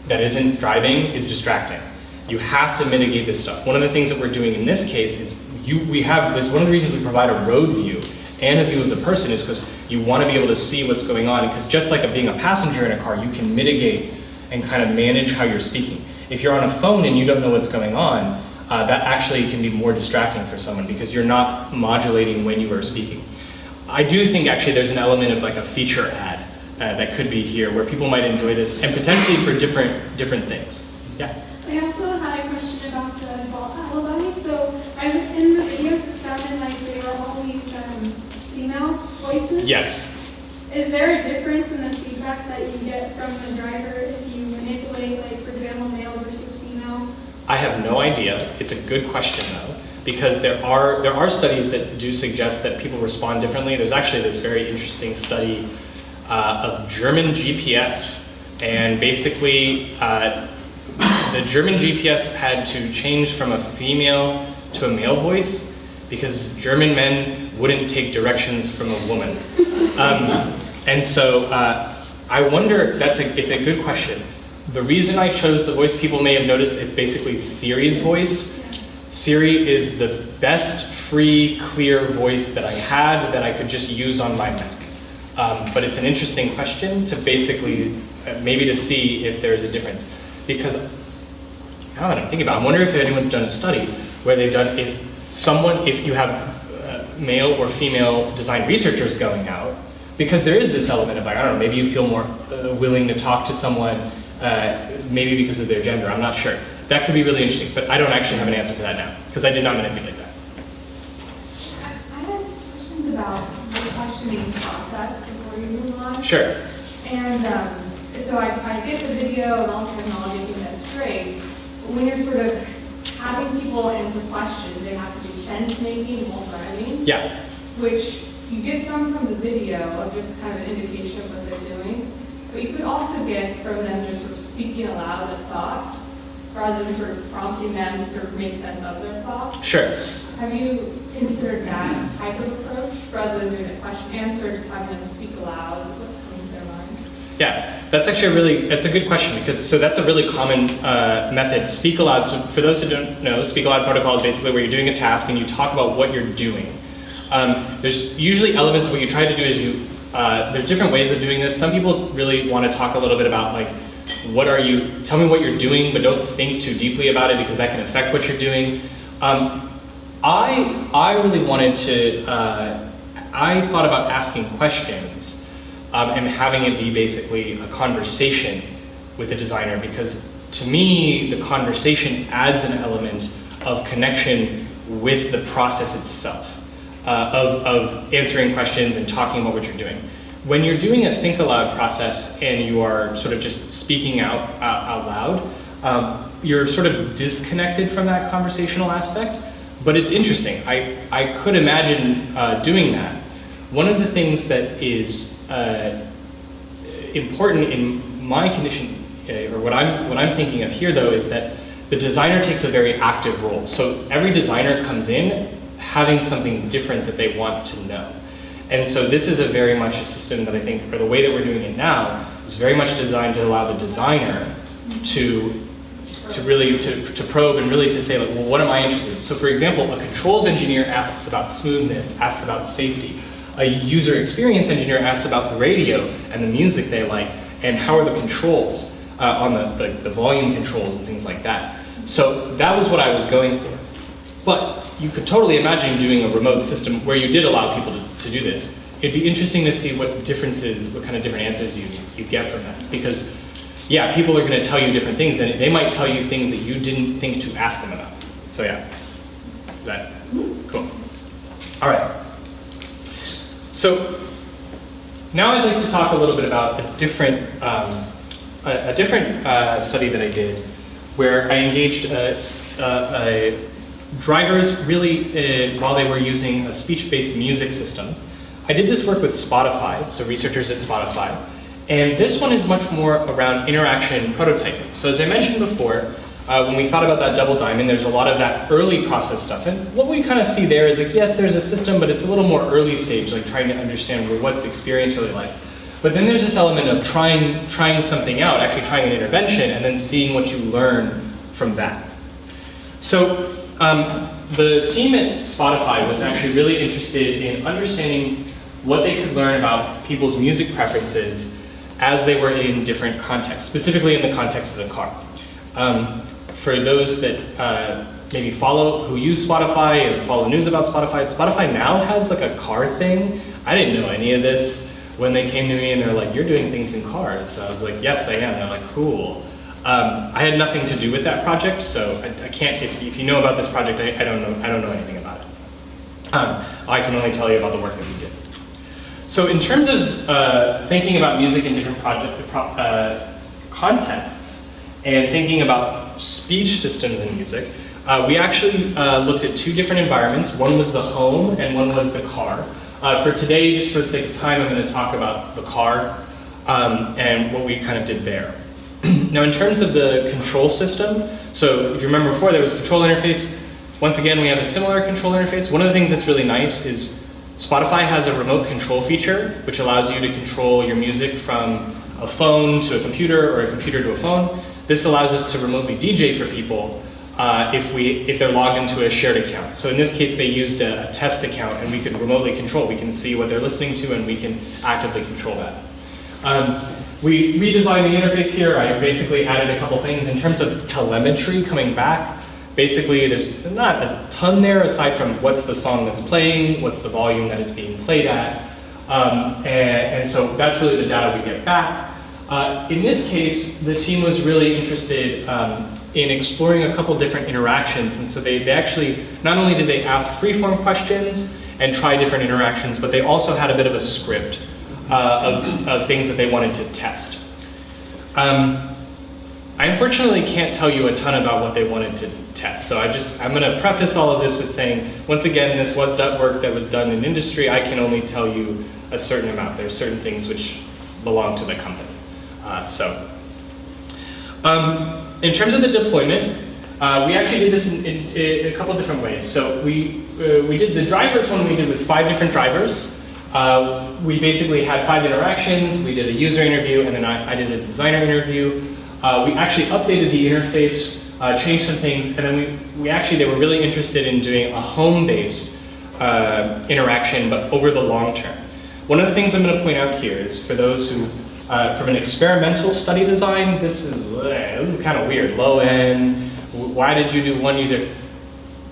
that isn't driving is distracting. You have to mitigate this stuff. One of the things that we're doing in this case is one of the reasons we provide a road view and a view of the person is because you want to be able to see what's going on, because just like being a passenger in a car, you can mitigate and kind of manage how you're speaking. If you're on a phone and you don't know what's going on, that actually can be more distracting for someone because you're not modulating when you are speaking. I do think actually there's an element of like a feature ad that could be here where people might enjoy this and potentially for different things. Yeah? I also had a question about the bot alibi. So in the videos it sounded like they were always female voices. Yes. Is there a difference in the feedback that you get from the driver if you manipulate, like for example, male versus female? I have no idea. It's a good question though, because there are studies that do suggest that people respond differently. There's actually this very interesting study of German GPS, and basically the German GPS had to change from a female to a male voice because German men wouldn't take directions from a woman. And so I wonder, it's a good question. The reason I chose the voice, people may have noticed, it's basically Siri's voice. Siri is the best free, clear voice that I had that I could just use on my Mac. But it's an interesting question to basically, maybe to see if there's a difference. Because, now that I'm thinking about it, I wonder if anyone's done a study where they've done, if you have male or female design researchers going out, because there is this element of like, I don't know, maybe you feel more willing to talk to someone maybe because of their gender, I'm not sure. That could be really interesting, but I don't actually have an answer for that now, because I did not manipulate that. I had some questions about the questioning process before you move on. Sure. And so I get the video and all the technology, I think that's great. But when you're sort of having people answer questions, they have to do sense making while driving. Yeah. Which you get some from the video of just kind of an indication of what they're doing. But you could also get from them just sort of speaking aloud their thoughts, rather than sort of prompting them to sort of make sense of their thoughts. Sure. Have you considered that type of approach, rather than doing a question answer, just having them speak aloud what's coming to their mind? Yeah, that's actually that's a good question, because so that's a really common method. Speak aloud. So for those who don't know, speak aloud protocol is basically where you're doing a task and you talk about what you're doing. There's usually elements of what you try to do is there's different ways of doing this. Some people really want to talk a little bit about like, tell me what you're doing, but don't think too deeply about it because that can affect what you're doing. I really wanted to, I thought about asking questions and having it be basically a conversation with the designer, because to me, the conversation adds an element of connection with the process itself, of answering questions and talking about what you're doing. When you're doing a think aloud process and you are sort of just speaking out loud, you're sort of disconnected from that conversational aspect, but it's interesting. I could imagine doing that. One of the things that is important in my condition, or what I'm thinking of here though, is that the designer takes a very active role. So every designer comes in having something different that they want to know. And so this is a very much a system that I think, or the way that we're doing it now, is very much designed to allow the designer to really probe and really to say, like, well, what am I interested in? So for example, a controls engineer asks about smoothness, asks about safety. A user experience engineer asks about the radio and the music they like, and how are the controls on the volume controls and things like that. So that was what I was going for. But you could totally imagine doing a remote system where you did allow people to do this. It'd be interesting to see what differences, what kind of different answers you get from that. Because, yeah, people are going to tell you different things, and they might tell you things that you didn't think to ask them about. So yeah, that's that. Cool. All right. So now I'd like to talk a little bit about a different study that I did, where I engaged drivers really while they were using a speech-based music system. I did this work with Spotify, so researchers at Spotify, and this one is much more around interaction prototyping. So as I mentioned before, when we thought about that double diamond, there's a lot of that early process stuff, and what we kind of see there is like, yes, there's a system, but it's a little more early stage, like trying to understand, well, what's the experience really like. But then there's this element of trying something out, actually trying an intervention, and then seeing what you learn from that. So the team at Spotify was actually really interested in understanding what they could learn about people's music preferences as they were in different contexts, specifically in the context of the car. For those that maybe who use Spotify or follow news about Spotify, Spotify now has like a car thing. I didn't know any of this when they came to me and they're like, you're doing things in cars. So I was like, yes, I am. They're like, cool. I had nothing to do with that project, so I can't, if you know about this project, I don't know anything about it. I can only tell you about the work that we did. So in terms of thinking about music in different contexts, and thinking about speech systems in music, we actually looked at two different environments. One was the home and one was the car. For today, just for the sake of time, I'm going to talk about the car and what we kind of did there. Now in terms of the control system, so if you remember before there was a control interface, once again we have a similar control interface. One of the things that's really nice is Spotify has a remote control feature which allows you to control your music from a phone to a computer or a computer to a phone. This allows us to remotely DJ for people if they're logged into a shared account. So in this case they used a test account and we could remotely control. We can see what they're listening to and we can actively control that. We redesigned the interface here. I basically added a couple things in terms of telemetry coming back. Basically, there's not a ton there aside from what's the song that's playing, what's the volume that it's being played at. And so that's really the data we get back. In this case, the team was really interested in exploring a couple different interactions. And so they actually, not only did they ask free-form questions and try different interactions, but they also had a bit of a script of things that they wanted to test. I unfortunately can't tell you a ton about what they wanted to test, so I'm going to preface all of this with saying, once again, this was work that was done in industry. I can only tell you a certain amount. There are certain things which belong to the company. In terms of the deployment, we actually did this in a couple different ways. So we did the drivers one we did with 5 different drivers. We basically had 5 interactions. We did a user interview, and then I did a designer interview. We actually updated the interface, changed some things, and then they were really interested in doing a home-based interaction, but over the long term. One of the things I'm going to point out here is for those who, from an experimental study design, this is kind of weird. Low end, why did you do one user?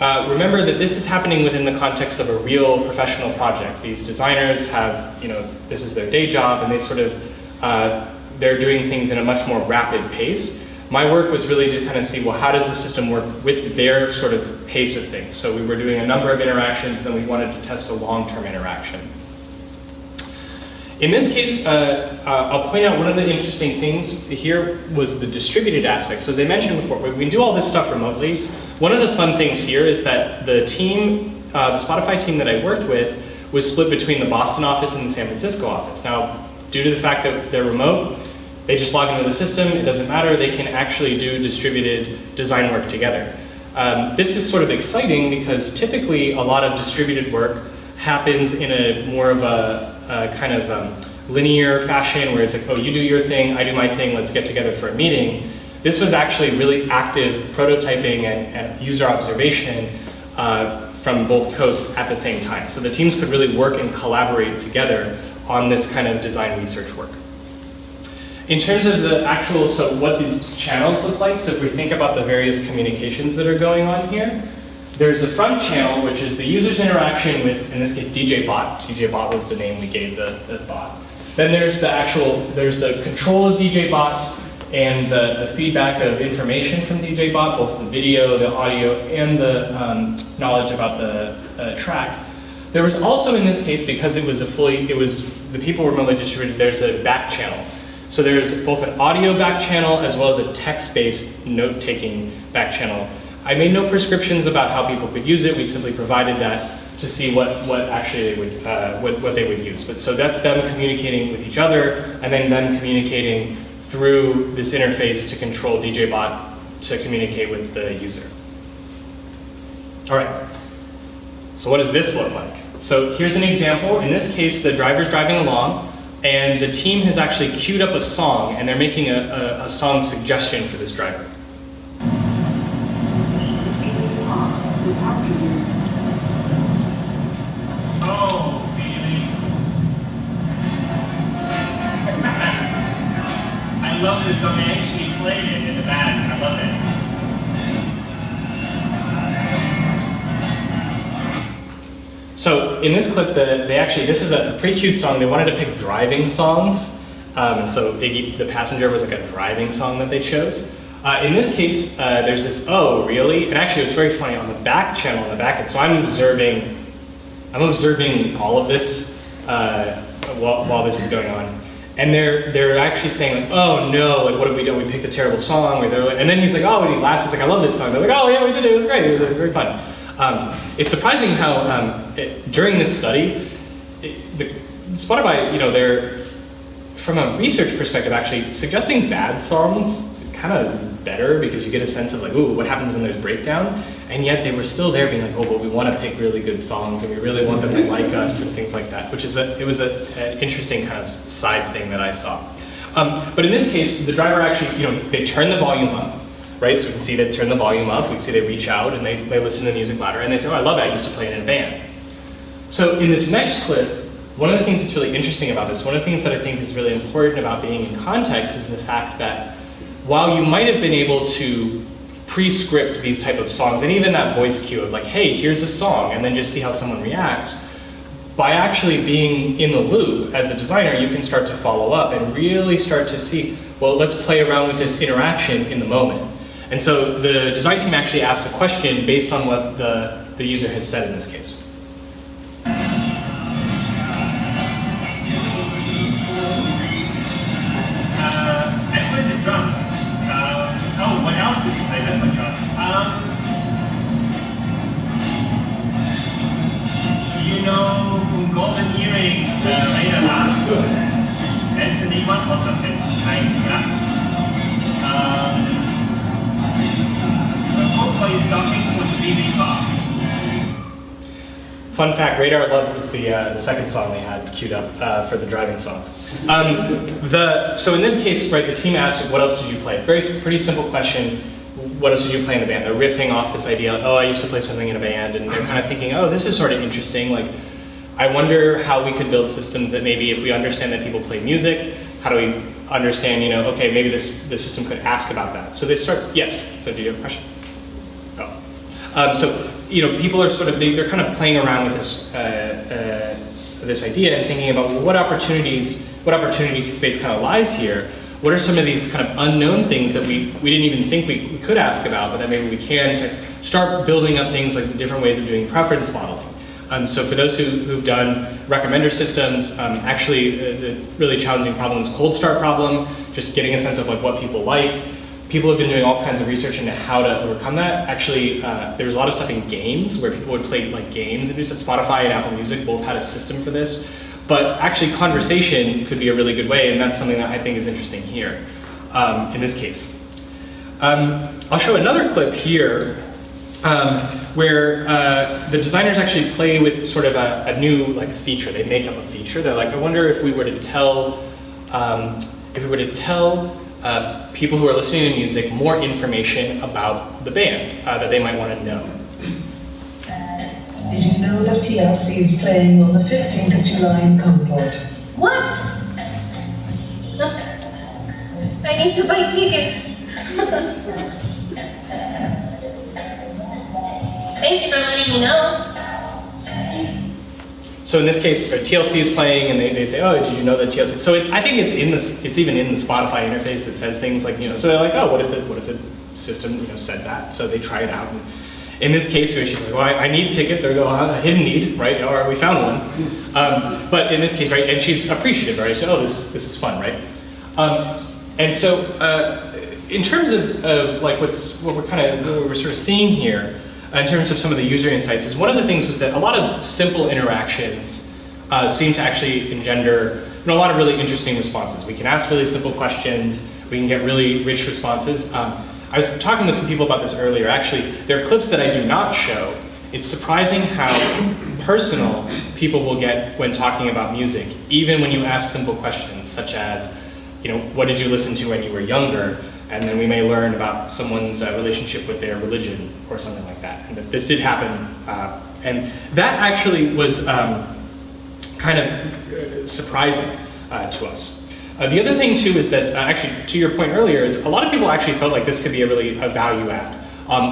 Remember that this is happening within the context of a real professional project. These designers have, this is their day job, and they sort of, they're doing things in a much more rapid pace. My work was really to kind of see, well, how does the system work with their sort of pace of things? So we were doing a number of interactions, then we wanted to test a long-term interaction. In this case, I'll point out one of the interesting things here was the distributed aspect. So as I mentioned before, we do all this stuff remotely. One of the fun things here is that the team, the Spotify team that I worked with, was split between the Boston office and the San Francisco office. Now, due to the fact that they're remote, they just log into the system, it doesn't matter, they can actually do distributed design work together. This is sort of exciting because typically a lot of distributed work happens in a more of a kind of linear fashion where it's like, oh, you do your thing, I do my thing, let's get together for a meeting. This was actually really active prototyping and user observation from both coasts at the same time. So the teams could really work and collaborate together on this kind of design research work. In terms of the actual, so what these channels look like, so if we think about the various communications that are going on here, there's the front channel, which is the user's interaction with, in this case, DJ Bot. DJ Bot was the name we gave the bot. Then there's the control of DJ Bot and the feedback of information from DJ Bot, both the video, the audio, and the knowledge about the track. There was also, in this case, because the people were remotely distributed, there's a back channel. So there's both an audio back channel as well as a text-based note-taking back channel. I made no prescriptions about how people could use it. We simply provided that to see what actually they would what they would use. But so that's them communicating with each other, and then them communicating through this interface to control DJ Bot to communicate with the user. All right. So what does this look like? So here's an example. In this case, the driver's driving along, and the team has actually queued up a song, and they're making a song suggestion for this driver. Oh, baby. I love this song. I actually played it in the back. I love it. So in this clip, this is a pretty cute song. They wanted to pick driving songs. And so Iggy, the Passenger, was like a driving song that they chose. In this case, there's this, oh, really? And actually it was very funny on the back channel, on the back end. So I'm observing all of this while this is going on. And they're actually saying, like, oh no, like what have we done? We picked a terrible song. And then he's like, oh, and he laughs. He's like, I love this song. They're like, oh yeah, we did it. It was great. It was very fun. It's surprising how during this study, Spotify, they're, from a research perspective, actually suggesting bad songs kind of is better because you get a sense of like, ooh, what happens when there's breakdown? And yet they were still there being like, oh, but we want to pick really good songs and we really want them to like us and things like that, which is it was an interesting kind of side thing that I saw. But in this case, the driver actually, they turn the volume up, right? So we can see they turn the volume up, we can see they reach out and they listen to the music louder and they say, oh, I love that, I used to play it in a band. So in this next clip, one of the things that's really interesting about this, one of the things that I think is really important about being in context is the fact that while you might have been able to pre-script these type of songs, and even that voice cue of like, hey, here's a song, and then just see how someone reacts, by actually being in the loop as a designer, you can start to follow up and really start to see, well, let's play around with this interaction in the moment. And so the design team actually asks a question based on what the user has said in this case. I played the drum. Oh, what else did you play? That's what you asked. From Golden Earring, Raina Last. That's the name one also fits nice to that. Hopefully stockings was BB pop. Fun fact, Radar Love was the second song they had queued up for the driving songs. So in this case, right, the team asked, what else did you play? Pretty simple question. What else did you play in the band? They're riffing off this idea, oh, I used to play something in a band, and they're kind of thinking, oh, this is sort of interesting. Like, I wonder how we could build systems that maybe if we understand that people play music, how do we understand, you know, okay, maybe the system could ask about that. So they start, yes, so do you have a question? Oh. So, you know, people are sort of, they're kind of playing around with this, this idea and thinking about, well, what opportunity space kind of lies here? What are some of these kind of unknown things that we didn't even think we could ask about, but that maybe we can to start building up things like different ways of doing preference modeling. So for those who've done recommender systems, actually the really challenging problem is cold start problem, just getting a sense of like what people like. People have been doing all kinds of research into how to overcome that. Actually, there's a lot of stuff in games where people would play like games and do stuff. Spotify and Apple Music both had a system for this. But actually conversation could be a really good way, and that's something that I think is interesting here, in this case. I'll show another clip here where the designers actually play with sort of a new like feature. They make up a feature. They're like, I wonder if we were to tell, people who are listening to music more information about the band that they might want to know. Did you know that TLC is playing on the 15th of July in Concord? What? I need to buy tickets. Thank you for letting me know. So in this case, TLC is playing, and they say, "Oh, did you know that TLC?" So I think it's even in the Spotify interface that says things like, you know, so they're like, "Oh, what if the system, you know, said that?" So they try it out. And in this case, she's like, "Well, I need tickets," or go, "A hidden need, right? Or we found one." But in this case, right, and she's appreciative, right? So, "Oh, this is fun, right?" And so in terms of like what we're sort of seeing here. In terms of some of the user insights, is one of the things was that a lot of simple interactions seem to actually engender, you know, a lot of really interesting responses. We can ask really simple questions, we can get really rich responses. I was talking with some people about this earlier. Actually, there are clips that I do not show. It's surprising how personal people will get when talking about music, even when you ask simple questions such as, you know, what did you listen to when you were younger? And then we may learn about someone's relationship with their religion or something like that. And that this did happen. And that actually was kind of surprising to us. The other thing too is that, actually to your point earlier, is a lot of people actually felt like this could be a value add.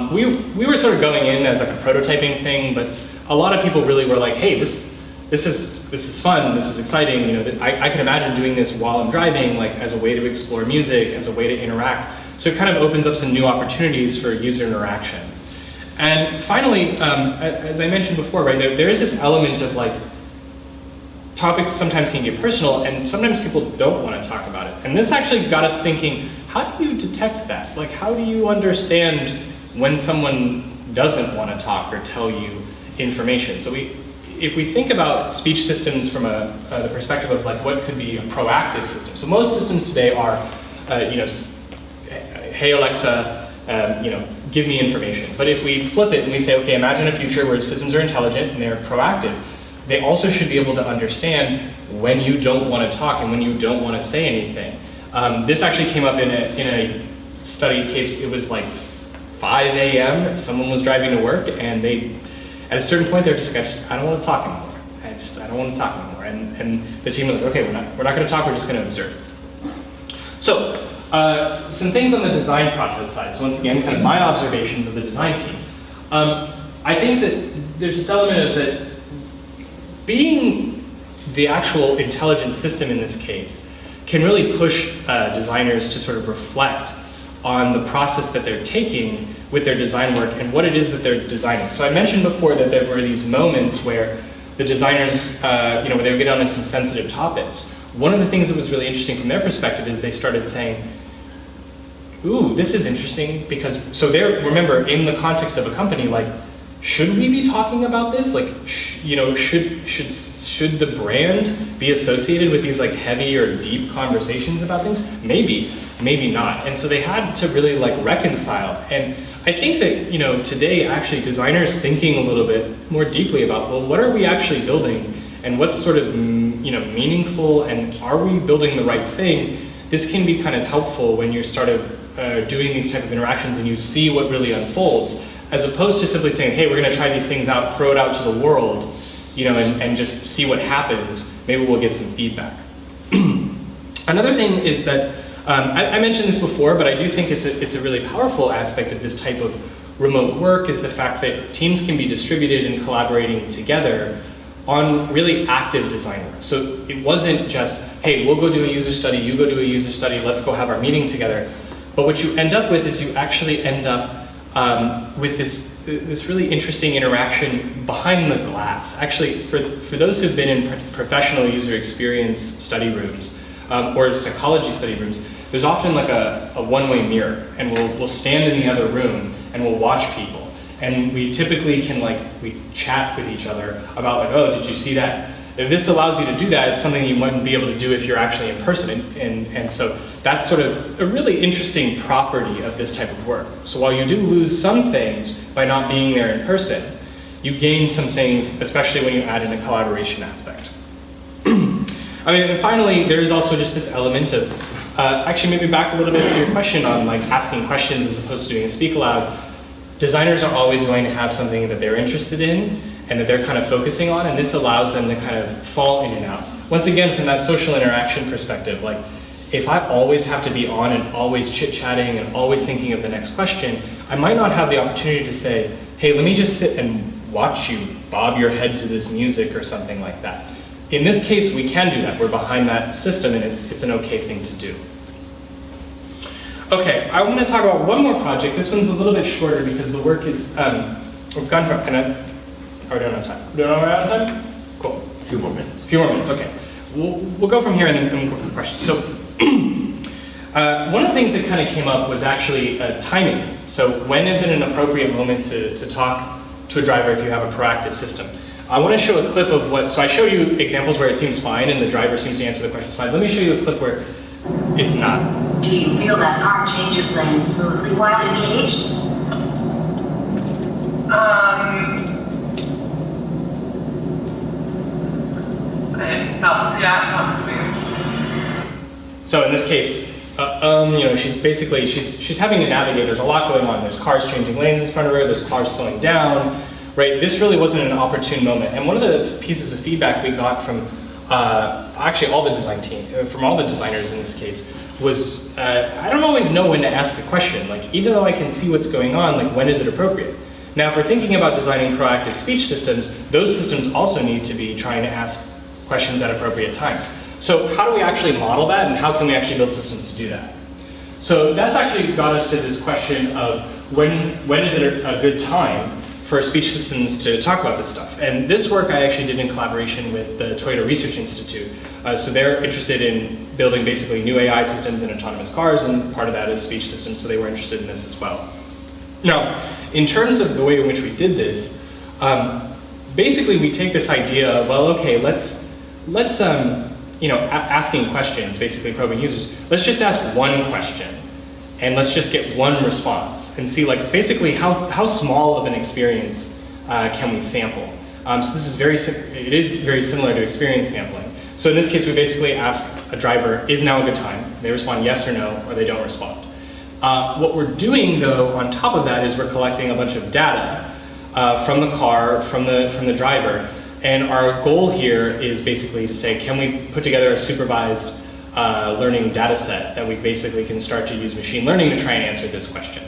We were sort of going in as like a prototyping thing, but a lot of people really were like, hey, this is fun, this is exciting, you know, I can imagine doing this while I'm driving, like as a way to explore music, as a way to interact. So it kind of opens up some new opportunities for user interaction. And finally, as I mentioned before, right, there is this element of like, topics sometimes can get personal, and sometimes people don't want to talk about it. And this actually got us thinking, how do you detect that? Like, how do you understand when someone doesn't want to talk or tell you information? So if we think about speech systems from the perspective of like what could be a proactive system. So most systems today are, you know, hey Alexa, you know, give me information. But if we flip it and we say, okay, imagine a future where systems are intelligent and they're proactive, they also should be able to understand when you don't want to talk and when you don't want to say anything. This actually came up in a study case. It was like 5 a.m. Someone was driving to work, and they, at a certain point, they're just like, I don't want to talk anymore. I don't want to talk anymore. And the team was like, okay, we're not going to talk. We're just going to observe. So some things on the design process side. So once again, kind of my observations of the design team. I think that there's this element of that being the actual intelligent system in this case can really push designers to sort of reflect on the process that they're taking with their design work and what it is that they're designing. So I mentioned before that there were these moments where the designers, you know, where they would get onto some sensitive topics. One of the things that was really interesting from their perspective is they started saying, ooh, this is interesting because, so they're, remember, in the context of a company, like, should we be talking about this? Like, you know, should the brand be associated with these like heavy or deep conversations about things? Maybe, maybe not. And so they had to really like reconcile. And I think that, you know, today actually designers thinking a little bit more deeply about, well, what are we actually building and what's sort of, you know, meaningful, and are we building the right thing? This can be kind of helpful when you're sort of doing these type of interactions and you see what really unfolds, as opposed to simply saying, hey, we're going to try these things out, throw it out to the world, you know, and just see what happens. Maybe we'll get some feedback. Another thing is that, I mentioned this before, but I do think it's a really powerful aspect of this type of remote work, is the fact that teams can be distributed and collaborating together on really active design work. So it wasn't just, hey, we'll go do a user study, you go do a user study, let's go have our meeting together. But what you end up with is you actually end up with this really interesting interaction behind the glass. Actually, for those who've been in professional user experience study rooms or psychology study rooms, there's often like a one-way mirror, and we'll stand in the other room and we'll watch people. And we typically can we chat with each other about like, oh, did you see that? If this allows you to do that, it's something you wouldn't be able to do if you're actually in person. And so that's sort of a really interesting property of this type of work. So while you do lose some things by not being there in person, you gain some things, especially when you add in a collaboration aspect. I mean, and finally, there is also just this element of, actually maybe back a little bit to your question on like asking questions as opposed to doing a speak aloud. Designers are always going to have something that they're interested in and that they're kind of focusing on, and this allows them to kind of fall in and out. Once again, from that social interaction perspective, like if I always have to be on and always chit-chatting and always thinking of the next question, I might not have the opportunity to say, hey, let me just sit and watch you bob your head to this music or something like that. In this case, we can do that. We're behind that system, and it's an okay thing to do. Okay, I want to talk about one more project. This one's a little bit shorter because the work is, we've gone from, are we doing on time? We're doing all right on time? Cool. A few more minutes. A few more minutes, okay. We'll go from here and then we'll go for questions. So, one of the things that kind of came up was actually timing. So when is it an appropriate moment to talk to a driver if you have a proactive system? I want to show a clip of what, so I showed you examples where it seems fine and the driver seems to answer the questions fine. Let me show you a clip where it's not. Do you feel that car changes lanes smoothly while engaged? Yeah, it felt smooth. So in this case, you know, she's having to navigate. There's a lot going on. There's cars changing lanes in front of her. There's cars slowing down, right? This really wasn't an opportune moment. And one of the pieces of feedback we got from actually all the design team, from all the designers in this case, was I don't always know when to ask a question. Like, even though I can see what's going on, like, when is it appropriate? Now, if we're thinking about designing proactive speech systems, those systems also need to be trying to ask questions at appropriate times. So how do we actually model that, and how can we actually build systems to do that? So that's actually got us to this question of when is it a good time for speech systems to talk about this stuff? And this work I actually did in collaboration with the Toyota Research Institute. So they're interested in building basically new AI systems in autonomous cars, and part of that is speech systems, so they were interested in this as well. Now, in terms of the way in which we did this, basically we take this idea of, well, okay, let's you know, asking questions, basically probing users, let's just ask one question, and let's just get one response, and see, like, basically how small of an experience can we sample. So this is it is very similar to experience sampling. So in this case, we basically ask a driver, is now a good time? They respond yes or no, or they don't respond. What we're doing, though, on top of that is we're collecting a bunch of data from the car, from the driver, and our goal here is basically to say, can we put together a supervised learning data set that we basically can start to use machine learning to try and answer this question.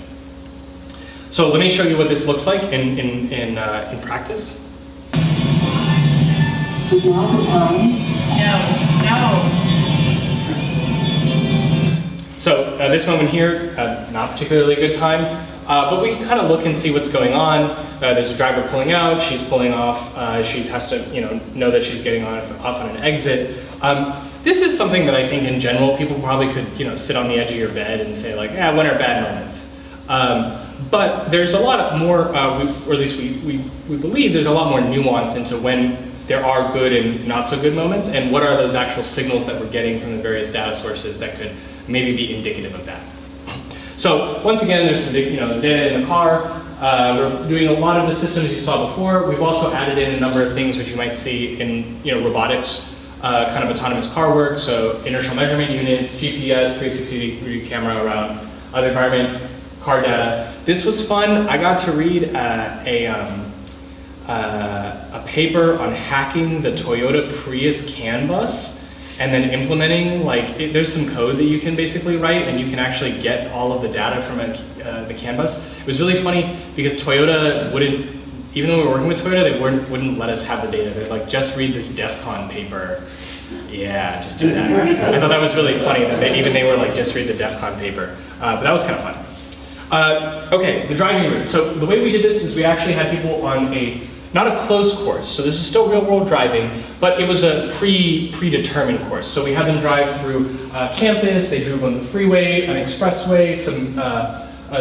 So let me show you what this looks like in practice. Is now the time? No. So this moment here, not particularly a good time, but we can kind of look and see what's going on. There's a driver pulling out, she's pulling off, she has to know that she's getting off on an exit. This is something that I think in general people probably could sit on the edge of your bed and say like, when are bad moments? But there's a lot more, or at least we believe there's a lot more nuance into when there are good and not so good moments, and what are those actual signals that we're getting from the various data sources that could maybe be indicative of that. So once again, there's the data in the car. We're doing a lot of the systems you saw before. We've also added in a number of things which you might see in robotics, kind of autonomous car work. So inertial measurement units, GPS, 360-degree camera around the environment, car data. This was fun. I got to read a paper on hacking the Toyota Prius CAN bus and then implementing, there's some code that you can basically write and you can actually get all of the data from the CAN bus. It was really funny because Toyota wouldn't, even though we were working with Toyota, they wouldn't let us have the data. They're like, just read this DEF CON paper. Yeah, just do that. I thought that was really funny that they were like, just read the DEF CON paper. But that was kind of fun. Okay, the driving route. So the way we did this is we actually had people on not a closed course, so this is still real world driving, but it was a predetermined course. So we had them drive through campus, they drove on the freeway, an expressway, some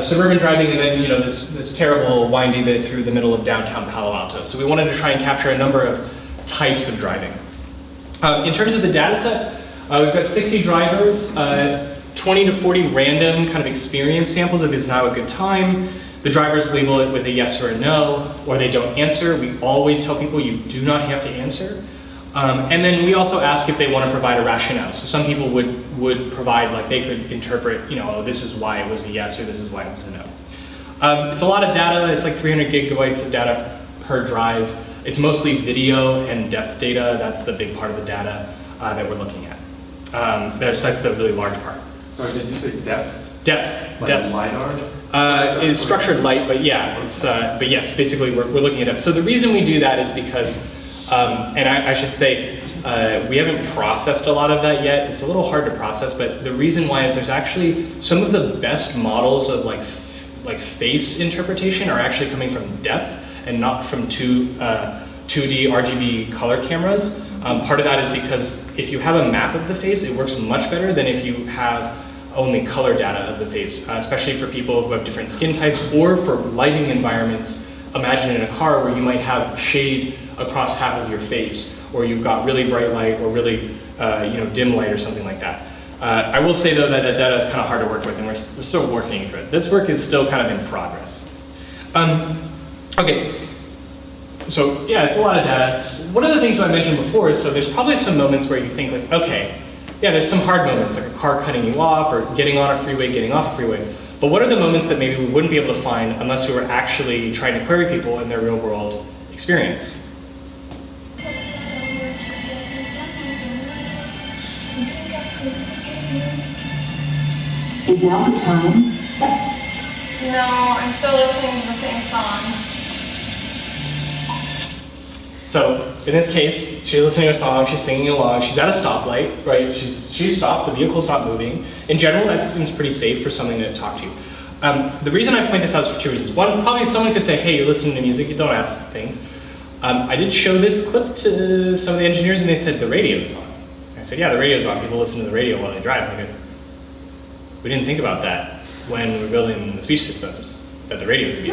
suburban driving, and then this terrible windy bit through the middle of downtown Palo Alto. So we wanted to try and capture a number of types of driving. In terms of the data set, we've got 60 drivers, 20 to 40 random kind of experience samples of is now a good time. The drivers label it with a yes or a no, or they don't answer. We always tell people you do not have to answer. And then we also ask if they want to provide a rationale. So some people would provide, they could interpret, oh, this is why it was a yes, or this is why it was a no. It's a lot of data. It's like 300 gigabytes of data per drive. It's mostly video and depth data. That's the big part of the data that we're looking at. That's the really large part. Sorry, did you say depth? Depth. Like depth. LiDAR? It's structured light, but yeah, but yes, basically we're looking at depth. So the reason we do that is because, and I should say, we haven't processed a lot of that yet. It's a little hard to process, but the reason why is there's actually some of the best models of like face interpretation are actually coming from depth and not from 2D RGB color cameras. Part of that is because if you have a map of the face, it works much better than if you have only color data of the face, especially for people who have different skin types or for lighting environments. Imagine in a car where you might have shade across half of your face, or you've got really bright light or really dim light or something like that. I will say though that the data is kind of hard to work with and we're still working through it. This work is still kind of in progress. Okay, so yeah, it's a lot of data. One of the things I mentioned before is, so there's probably some moments where you think like, okay, yeah, there's some hard moments, like a car cutting you off or getting on a freeway, getting off a freeway. But what are the moments that maybe we wouldn't be able to find unless we were actually trying to query people in their real world experience? Is now the time? No, I'm still listening to the same song. So in this case, she's listening to a song, she's singing along, she's at a stoplight, right? She's stopped, the vehicle's not moving. In general, that seems pretty safe for something to talk to you. The reason I point this out is for two reasons. One, probably someone could say, hey, you're listening to music, you don't ask things. I did show this clip to some of the engineers and they said the radio is on. I said, yeah, the radio's on, people listen to the radio while they drive. And I go, we didn't think about that when we were building the speech systems, that the radio would be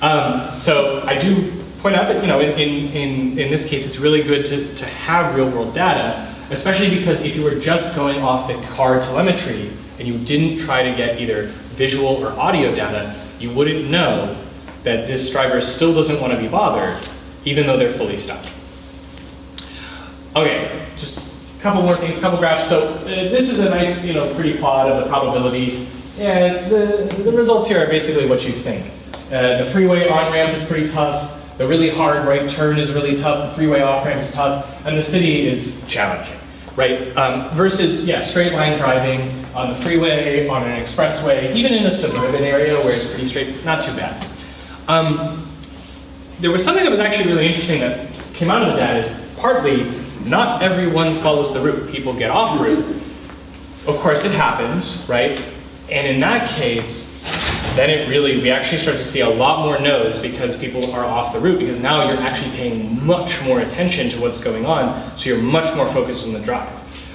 on. So I do point out that, in this case, it's really good to have real world data, especially because if you were just going off the car telemetry and you didn't try to get either visual or audio data, you wouldn't know that this driver still doesn't want to be bothered, even though they're fully stopped. Okay, just a couple more things, a couple graphs. So this is a nice, pretty plot of the probability. And the results here are basically what you think. The freeway on-ramp is pretty tough. The really hard right turn is really tough. The freeway off-ramp is tough. And the city is challenging, right? Versus, yeah, straight line driving on the freeway, on an expressway, even in a suburban area where it's pretty straight, not too bad. There was something that was actually really interesting that came out of the data is partly not everyone follows the route. People get off route. Of course it happens, right? And in that case, then we actually start to see a lot more no's because people are off the route, because now you're actually paying much more attention to what's going on, so you're much more focused on the drive,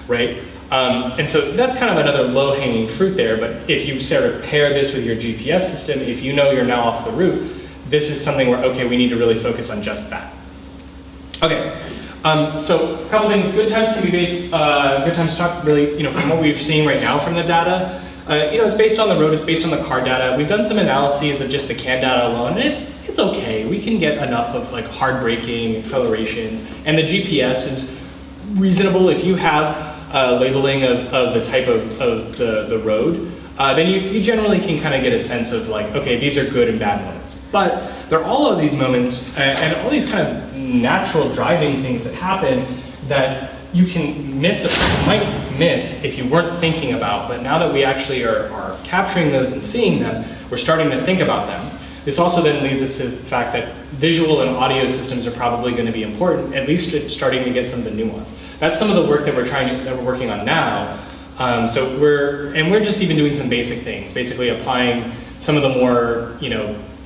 right? And so that's kind of another low-hanging fruit there, but if you sort of pair this with your GPS system, if you know you're now off the route, this is something where, okay, we need to really focus on just that. Okay, so a couple things. Good times can be based, good times to talk really, from what we've seen right now from the data, it's based on the road, it's based on the car data. We've done some analyses of just the CAN data alone, and it's okay. We can get enough of like hard braking, accelerations, and the GPS is reasonable if you have labeling of the type of the road. Then you generally can kind of get a sense of like, okay, these are good and bad moments. But there are all of these moments and all these kind of natural driving things that happen that you can might miss if you weren't thinking about, but now that we actually are capturing those and seeing them, we're starting to think about them. This also then leads us to the fact that visual and audio systems are probably going to be important, at least starting to get some of the nuance. That's some of the work that we're working on now. So we're just even doing some basic things, basically applying some of the more,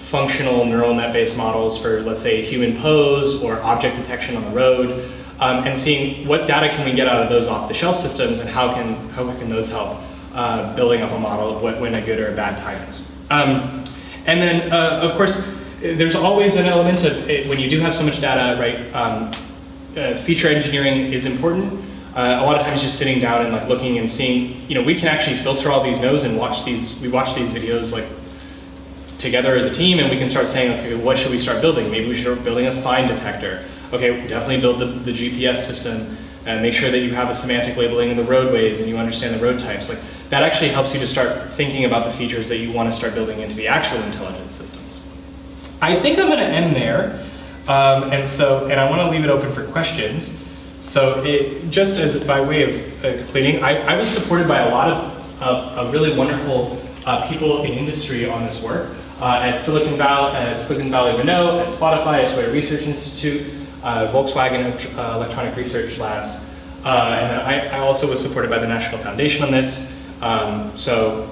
functional neural net-based models for, let's say, human pose or object detection on the road, and seeing what data can we get out of those off-the-shelf systems and how can those help building up a model of when a good or a bad time is. And then, of course, there's always an element of when you do have so much data, right? Feature engineering is important. A lot of times just sitting down and like looking and seeing, we can actually filter all these nodes and we watch these videos like together as a team, and we can start saying, okay, what should we start building? Maybe we should start building a sign detector. Okay, definitely build the GPS system and make sure that you have a semantic labeling in the roadways and you understand the road types. Like that actually helps you to start thinking about the features that you want to start building into the actual intelligence systems. I think I'm going to end there, and I want to leave it open for questions. So just as by way of completing, I was supported by a lot of really wonderful people in industry on this work at Silicon Valley Renault, at Spotify, at Toyota Research Institute, Volkswagen Electronic Research Labs, and I also was supported by the National Foundation on this. So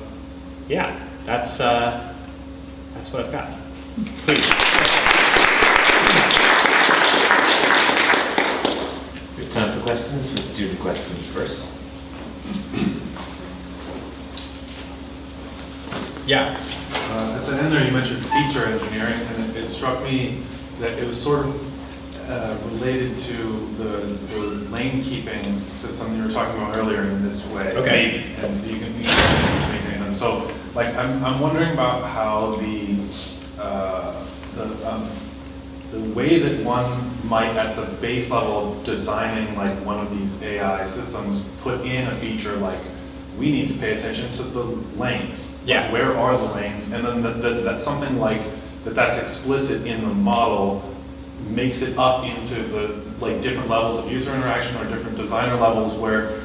yeah, that's what I've got. Please. We have time for questions. Let's do the questions first. Yeah. At the end there, you mentioned feature engineering, and it struck me that it was sort of related to the lane keeping system you were talking about earlier in this way. Okay. Maybe, and you can amazing. And so, like, I'm wondering about how the way that one might, at the base level, designing like one of these AI systems, put in a feature like, we need to pay attention to the lanes. Yeah. Like, where are the lanes? And then that's something like that's explicit in the model, makes it up into the like different levels of user interaction or different designer levels where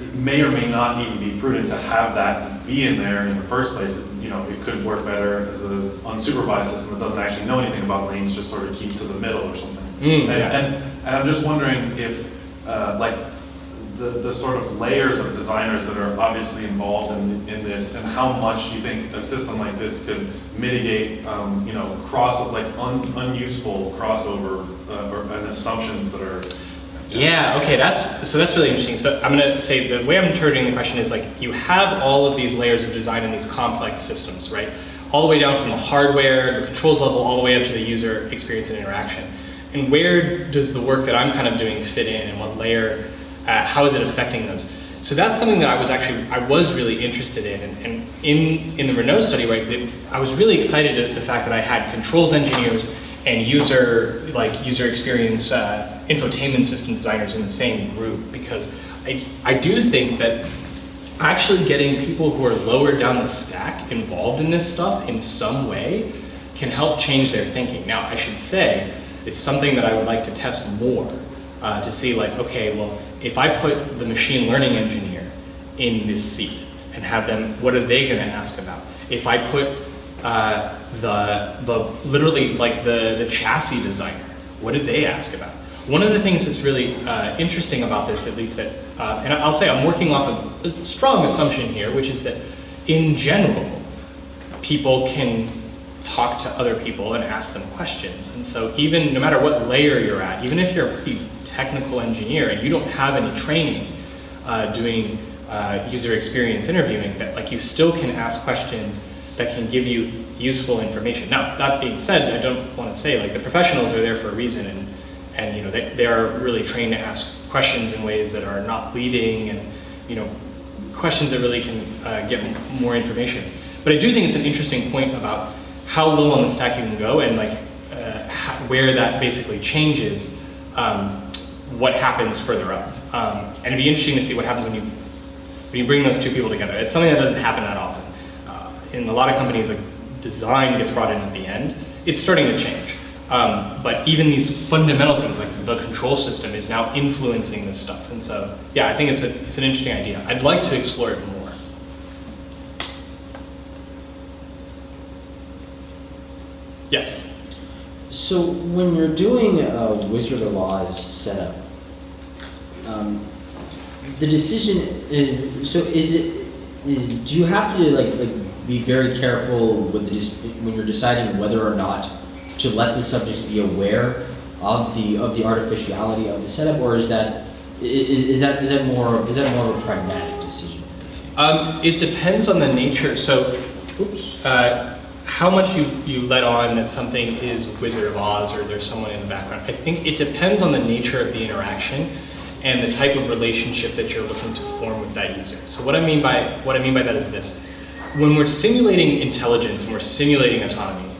it may or may not even be prudent to have that be in there in the first place. It could work better as an unsupervised system that doesn't actually know anything about lanes, just sort of keeps to the middle or something. And I'm just wondering if like the sort of layers of designers that are obviously involved in this, and how much you think a system like this could mitigate, unuseful crossover and assumptions that are. Yeah. Okay. That's really interesting. So I'm going to say the way I'm interpreting the question is like you have all of these layers of design in these complex systems, right? All the way down from the hardware, the controls level, all the way up to the user experience and interaction. And where does the work that I'm kind of doing fit in, and what layer? How is it affecting those? So that's something that I was really interested in, and in the Renault study, right? I was really excited at the fact that I had controls engineers and user experience infotainment system designers in the same group, because I do think that actually getting people who are lower down the stack involved in this stuff in some way can help change their thinking. Now, I should say it's something that I would like to test more to see like, okay, well, if I put the machine learning engineer in this seat and have them, what are they going to ask about? If I put the chassis designer, what did they ask about? One of the things that's really interesting about this, at least that, and I'll say I'm working off of a strong assumption here, which is that in general, people can talk to other people and ask them questions. And so even no matter what layer you're at, even if you're a pretty technical engineer and you don't have any training doing user experience interviewing, that like you still can ask questions that can give you useful information. Now, that being said, I don't want to say like the professionals are there for a reason, and they are really trained to ask questions in ways that are not leading and questions that really can get more information. But I do think it's an interesting point about how low on the stack you can go, and like where that basically changes what happens further up. And it'd be interesting to see what happens when you bring those two people together. It's something that doesn't happen that often. In a lot of companies, like design gets brought in at the end. It's starting to change. But even these fundamental things, like the control system, is now influencing this stuff. And so, yeah, I think it's an interesting idea. I'd like to explore it more. Yes? So when you're doing a Wizard of Oz setup, the decision is, so do you have to like be very careful with when you're deciding whether or not to let the subject be aware of the artificiality of the setup, or is that more of a pragmatic decision? It depends on the nature. So, how much you let on that something is Wizard of Oz or there's someone in the background. I think it depends on the nature of the interaction and the type of relationship that you're looking to form with that user. So what I mean by that is this: when we're simulating intelligence and we're simulating autonomy,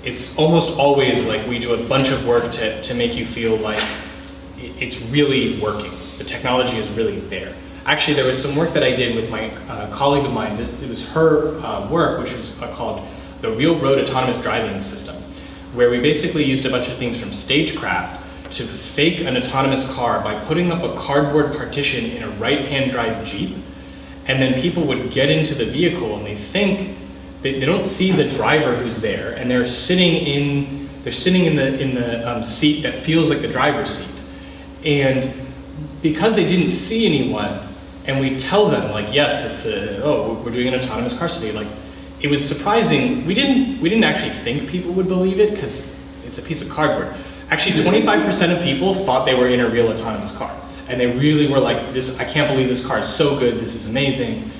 it's almost always like we do a bunch of work to make you feel like it's really working. The technology is really there. Actually, there was some work that I did with my colleague of mine. It was her work, which was called the Real Road Autonomous Driving System, where we basically used a bunch of things from stagecraft to fake an autonomous car by putting up a cardboard partition in a right-hand drive Jeep, and then people would get into the vehicle and they don't see the driver who's there, and they're sitting in the seat that feels like the driver's seat. And because they didn't see anyone, and we tell them like, yes, we're doing an autonomous car study, like, it was surprising. We didn't actually think people would believe it because it's a piece of cardboard. Actually, 25% of people thought they were in a real autonomous car, and they really were like, I can't believe this car is so good, this is amazing.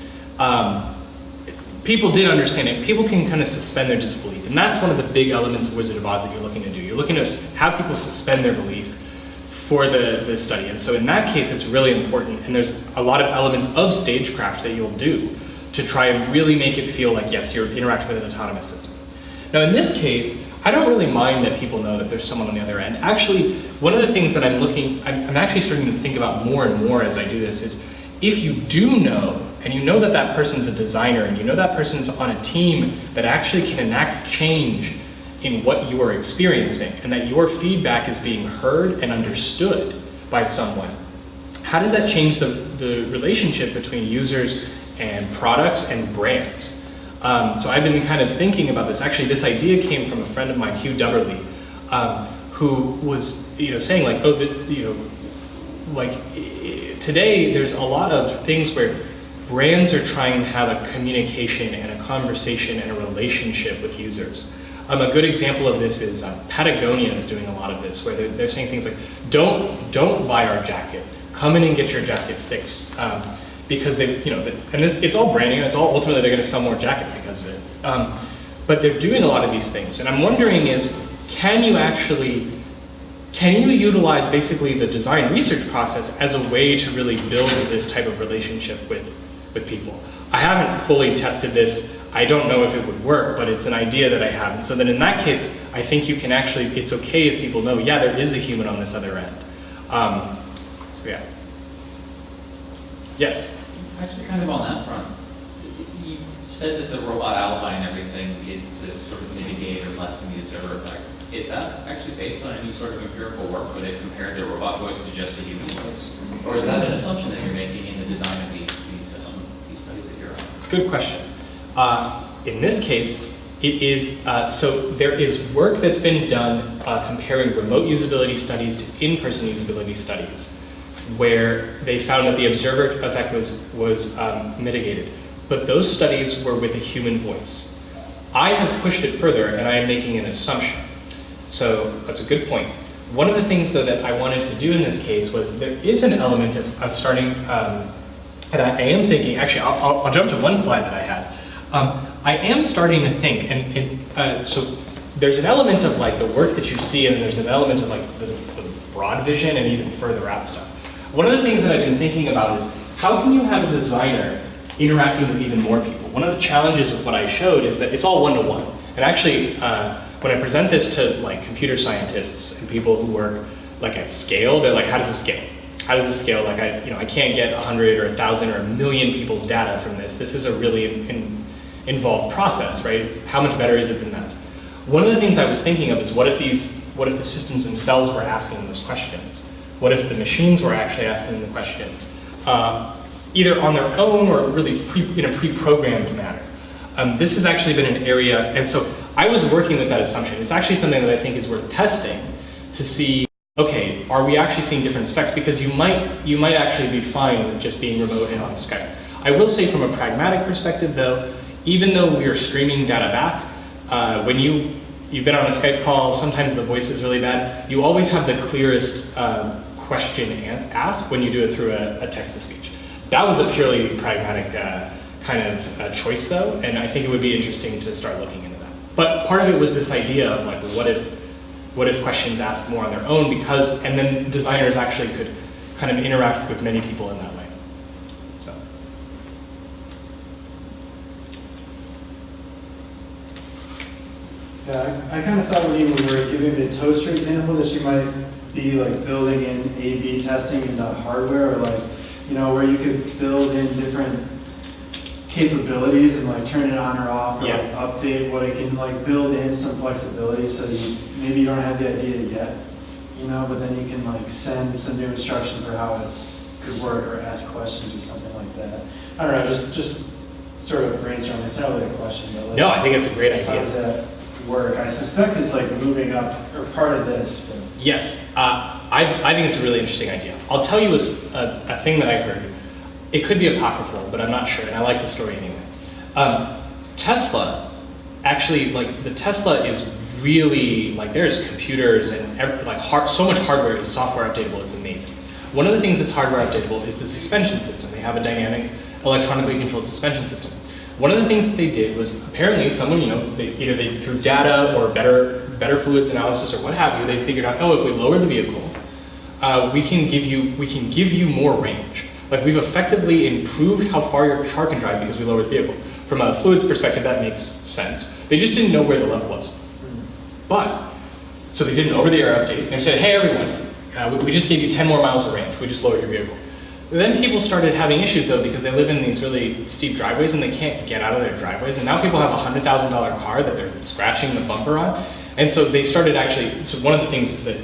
People did understand it. People can kind of suspend their disbelief, and that's one of the big elements of Wizard of Oz that you're looking to do. You're looking to have people suspend their belief for the study, and so in that case, it's really important, and there's a lot of elements of stagecraft that you'll do to try and really make it feel like, yes, you're interacting with an autonomous system. Now in this case, I don't really mind that people know that there's someone on the other end. Actually, one of the things that I'm actually starting to think about more and more as I do this is, if you do know, and you know that that person's a designer, and you know that person's on a team that actually can enact change in what you are experiencing, and that your feedback is being heard and understood by someone, how does that change the relationship between users and products and brands? So I've been kind of thinking about this. Actually, this idea came from a friend of mine, Hugh Dubberly, who was saying like, oh, this, today there's a lot of things where brands are trying to have a communication and a conversation and a relationship with users. A good example of this is Patagonia is doing a lot of this, where they're saying things like, don't buy our jacket, come in and get your jacket fixed. Because it's all branding, and it's all ultimately they're going to sell more jackets because of it. But they're doing a lot of these things, and I'm wondering is, can you utilize basically the design research process as a way to really build this type of relationship with people? I haven't fully tested this. I don't know if it would work, but it's an idea that I have. And so then in that case, I think you can actually, it's okay if people know, yeah, there is a human on this other end. So yeah. Yes? Actually, kind of on that front, you said that the robot outline everything is to sort of mitigate or lessen the observer effect. Is that actually based on any sort of empirical work where they compared the robot voice to just a human voice? Or is that an assumption that you're making in the design of these studies that you're on? Good question. In this case, it is, so there is work that's been done comparing remote usability studies to in-person usability studies, where they found that the observer effect was mitigated. But those studies were with a human voice. I have pushed it further, and I am making an assumption. So that's a good point. One of the things, though, that I wanted to do in this case was there is an element of starting, and I am thinking, actually, I'll jump to one slide that I had. I am starting to think, so there's an element of like the work that you see, and there's an element of like the broad vision and even further out stuff. One of the things that I've been thinking about is, how can you have a designer interacting with even more people. One of the challenges with what I showed is that it's all one-to-one. And actually, when I present this to like computer scientists and people who work like at scale, they're like, how does this scale? How does this scale? Like I can't get 100 or 1,000 or 1,000,000 people's data from this. This is a really involved process, right? How much better is it than that? One of the things I was thinking of is what if the systems themselves were asking those questions? What if the machines were actually asking the questions? Either on their own or really in a pre-programmed manner. This has actually been an area, and so I was working with that assumption. It's actually something that I think is worth testing to see, okay, are we actually seeing different specs? Because you might actually be fine with just being remote and on Skype. I will say from a pragmatic perspective though, even though we are streaming data back, when you've been on a Skype call, sometimes the voice is really bad, you always have the clearest question and ask when you do it through a text-to-speech. That was a purely pragmatic kind of choice though, and I think it would be interesting to start looking into that. But part of it was this idea of like, what if questions asked more on their own and then designers actually could kind of interact with many people in that way. So. Yeah, I kind of thought when you were giving the toaster example that you might be like building in A/B testing into hardware, or like, you know, where you could build in different capabilities and like turn it on or off, or like update what it can, like build in some flexibility so maybe you don't have the idea yet, you know, but then you can like send some new instructions for how it could work or ask questions or something like that. I don't know, just sort of brainstorming. It's not really a question, but like, no, I think it's a great idea. How does that work? I suspect it's like moving up or part of this. But. Yes, I think it's a really interesting idea. I'll tell you a thing that I heard. It could be apocryphal, but I'm not sure, and I like the story anyway. Tesla, actually, like the Tesla is really, like there's computers and so much hardware is software updatable, it's amazing. One of the things that's hardware updatable is the suspension system. They have a dynamic, electronically controlled suspension system. One of the things that they did was apparently someone, you know, either through data or better fluids analysis or what have you, they figured out, oh, if we lower the vehicle, we can give you more range. Like we've effectively improved how far your car can drive because we lowered the vehicle. From a fluids perspective, that makes sense. They just didn't know where the level was. So they did an over-the-air update, and they said, hey everyone, we just gave you 10 more miles of range, we just lowered your vehicle. Then people started having issues though because they live in these really steep driveways and they can't get out of their driveways, and now people have a $100,000 car that they're scratching the bumper on. And so they started so one of the things is that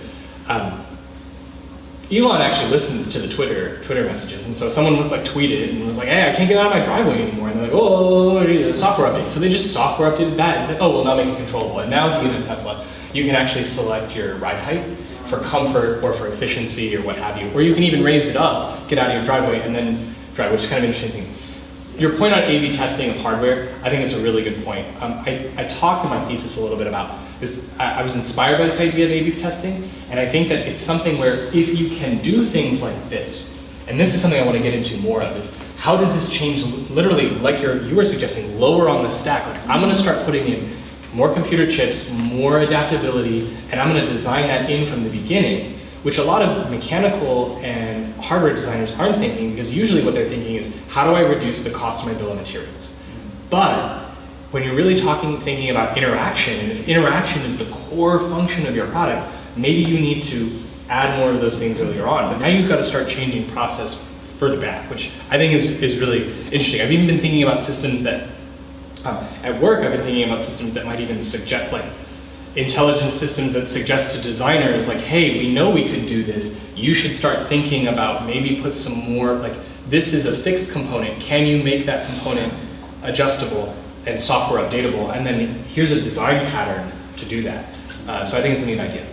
Elon actually listens to the Twitter messages, and so someone was like tweeted and was like, hey, I can't get out of my driveway anymore, and they're like, oh, software update. So they just software updated that and said, oh, we'll now make it controllable. And now if you get a Tesla, you can actually select your ride height for comfort or for efficiency or what have you, or you can even raise it up, get out of your driveway, and then drive, which is kind of an interesting thing. Your point on A/B testing of hardware, I think is a really good point. I talked in my thesis a little bit about this. I was inspired by this idea of A/B testing, and I think that it's something where if you can do things like this, and this is something I want to get into more of, is how does this change, literally, like you were suggesting, lower on the stack. Like I'm going to start putting in more computer chips, more adaptability, and I'm going to design that in from the beginning, which a lot of mechanical and hardware designers aren't thinking, because usually what they're thinking is, how do I reduce the cost of my bill of materials? But when you're really thinking about interaction, and if interaction is the core function of your product, maybe you need to add more of those things earlier on. But now you've got to start changing process further back, which I think is really interesting. I've even been thinking about systems that, at work, I've been thinking about systems that might even suggest, like, intelligence systems that suggest to designers, like, hey, we know we could do this. You should start thinking about maybe put some more, like, this is a fixed component. Can you make that component adjustable and software updatable? And then here's a design pattern to do that. So I think it's a neat idea.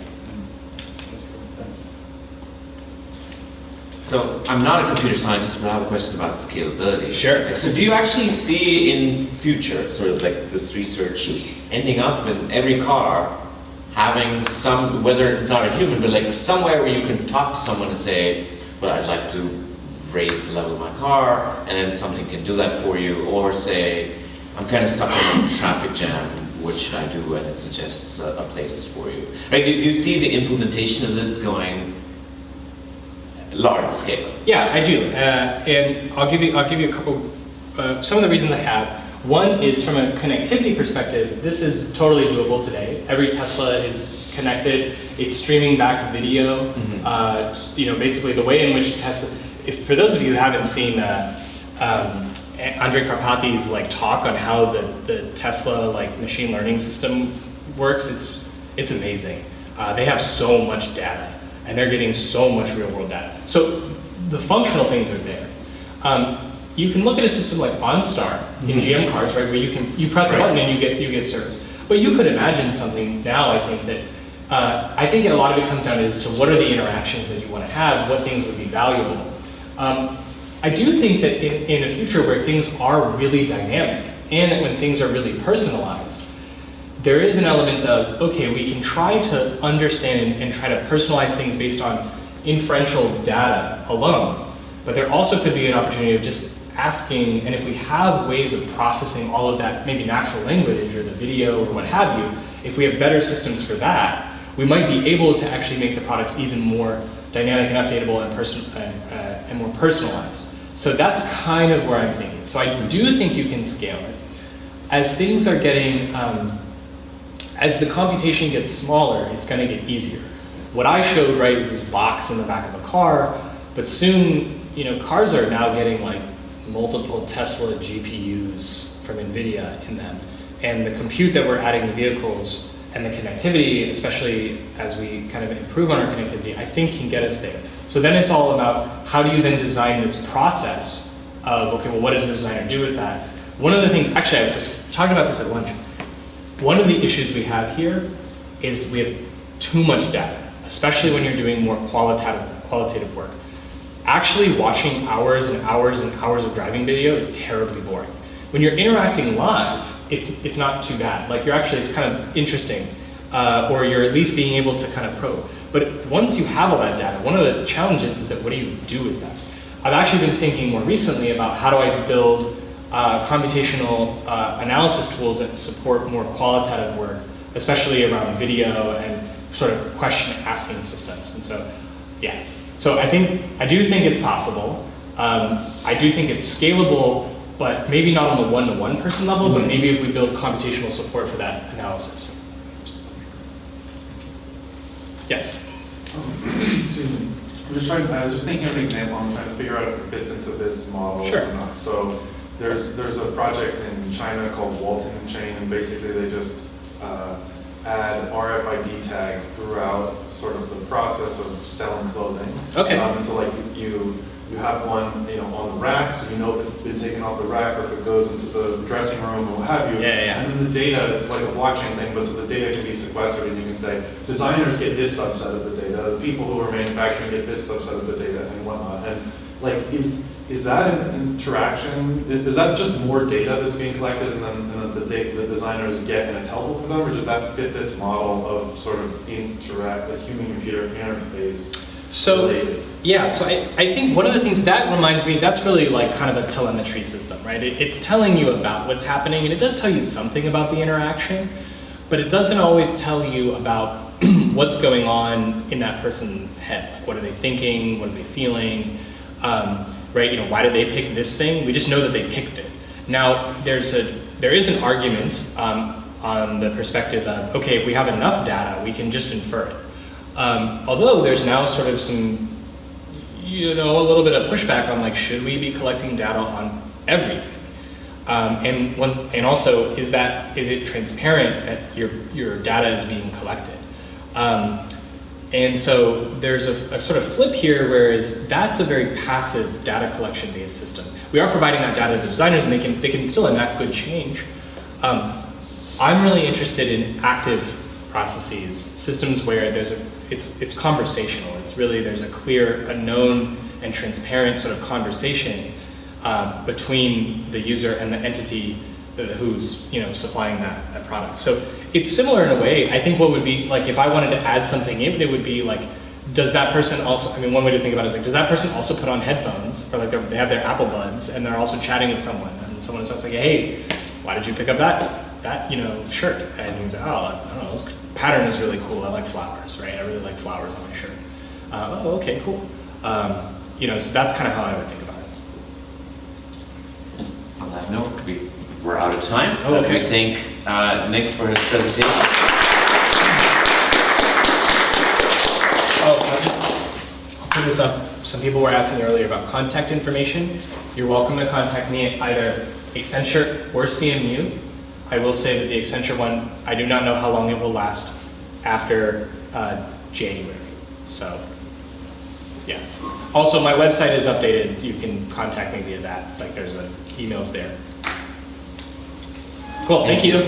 So I'm not a computer scientist, but I have a question about scalability. Sure. So do you actually see in future, sort of like this research, ending up with every car having some, whether not a human, but like somewhere where you can talk to someone and say, well, I'd like to raise the level of my car, and then something can do that for you, or say, I'm kind of stuck in a traffic jam, what should I do? And it suggests a playlist for you. Right? Do you see the implementation of this going large scale? Yeah, I do, and I'll give you a couple some of the reasons I have. One is from a connectivity perspective, this is totally doable today. Every Tesla is connected. It's streaming back video. Basically the way in which Tesla, for those of you who haven't seen Andrej Karpathy's talk on how the Tesla machine learning system works, it's amazing. They have so much data, and they're getting so much real world data. So the functional things are there. You can look at a system like OnStar in GM cars, right, where you press a button and you get service. But you could imagine something now, I think, that I think a lot of it comes down to what are the interactions that you want to have, what things would be valuable. I do think that in a future where things are really dynamic and when things are really personalized, there is an element of, okay, we can try to understand and try to personalize things based on inferential data alone. But there also could be an opportunity of just asking, and if we have ways of processing all of that, maybe natural language or the video or what have you, if we have better systems for that, we might be able to actually make the products even more dynamic and updatable and more personalized. So that's kind of where I'm thinking. So I do think you can scale it. As things are getting, as the computation gets smaller, it's going to get easier. What I showed, right, is this box in the back of a car, but soon, cars are now getting multiple Tesla GPUs from NVIDIA in them. And the compute that we're adding to vehicles and the connectivity, especially as we kind of improve on our connectivity, I think can get us there. So then it's all about how do you then design this process of, okay, well, what does the designer do with that? One of the things, actually, I was talking about this at lunch. One of the issues we have here is we have too much data, especially when you're doing more qualitative work. Actually watching hours and hours and hours of driving video is terribly boring. When you're interacting live, it's not too bad. It's kind of interesting, or you're at least being able to kind of probe. But once you have all that data, one of the challenges is that what do you do with that? I've actually been thinking more recently about how do I build computational analysis tools that support more qualitative work, especially around video and sort of question asking systems. And so, yeah. So I do think it's possible. I do think it's scalable, but maybe not on the one-to-one person level, but maybe if we build computational support for that analysis. Yes? Excuse me. I was just thinking of an example. I'm trying to figure out if it fits into this model or not. So there's a project in China called Walton Chain, and basically they just add RFID tags throughout sort of the process of selling clothing. Okay. And so you have one, on the rack, so you know if it's been taken off the rack or if it goes into the dressing room or what have you. Yeah. And then the data, it's like a blockchain thing, but so the data can be sequestered, and you can say, designers get this subset of the data, the people who are manufacturing get this subset of the data, and whatnot. And is that an interaction? Is that just more data that's being collected and then the designers get and it's helpful for them, or does that fit this model of sort of human-computer interface? So, yeah, so I think one of the things that reminds me, that's really kind of a telemetry system, right? It's telling you about what's happening, and it does tell you something about the interaction, but it doesn't always tell you about what's going on in that person's head. What are they thinking? What are they feeling? Right? Why did they pick this thing? We just know that they picked it. Now, there is an argument on the perspective of, okay, if we have enough data, we can just infer it. Although there's now sort of some, a little bit of pushback on should we be collecting data on everything? And also, is it transparent that your data is being collected? And so there's a sort of flip here, whereas that's a very passive data collection based system. We are providing that data to the designers, and they can still enact good change. I'm really interested in active processes, systems where it's conversational. It's really, there's a clear, a known and transparent sort of conversation between the user and the entity who's supplying that product. So it's similar in a way. I think what would be if I wanted to add something in, it would be does that person also, one way to think about it is does that person also put on headphones, or they have their Apple Buds and they're also chatting with someone, and someone starts hey, why did you pick up that shirt? And you say, oh, I don't know, this pattern is really cool. I like flowers, right? I really like flowers on my shirt. Oh, okay, cool. So that's kind of how I would think about it. we're out of time. Oh, okay. We thank Nick for his presentation. Oh, I'll just put this up. Some people were asking earlier about contact information. You're welcome to contact me at either Accenture or CMU. I will say that the Accenture one, I do not know how long it will last after January. So, yeah. Also, my website is updated. You can contact me via that. Like, there's emails there. Cool, thank you.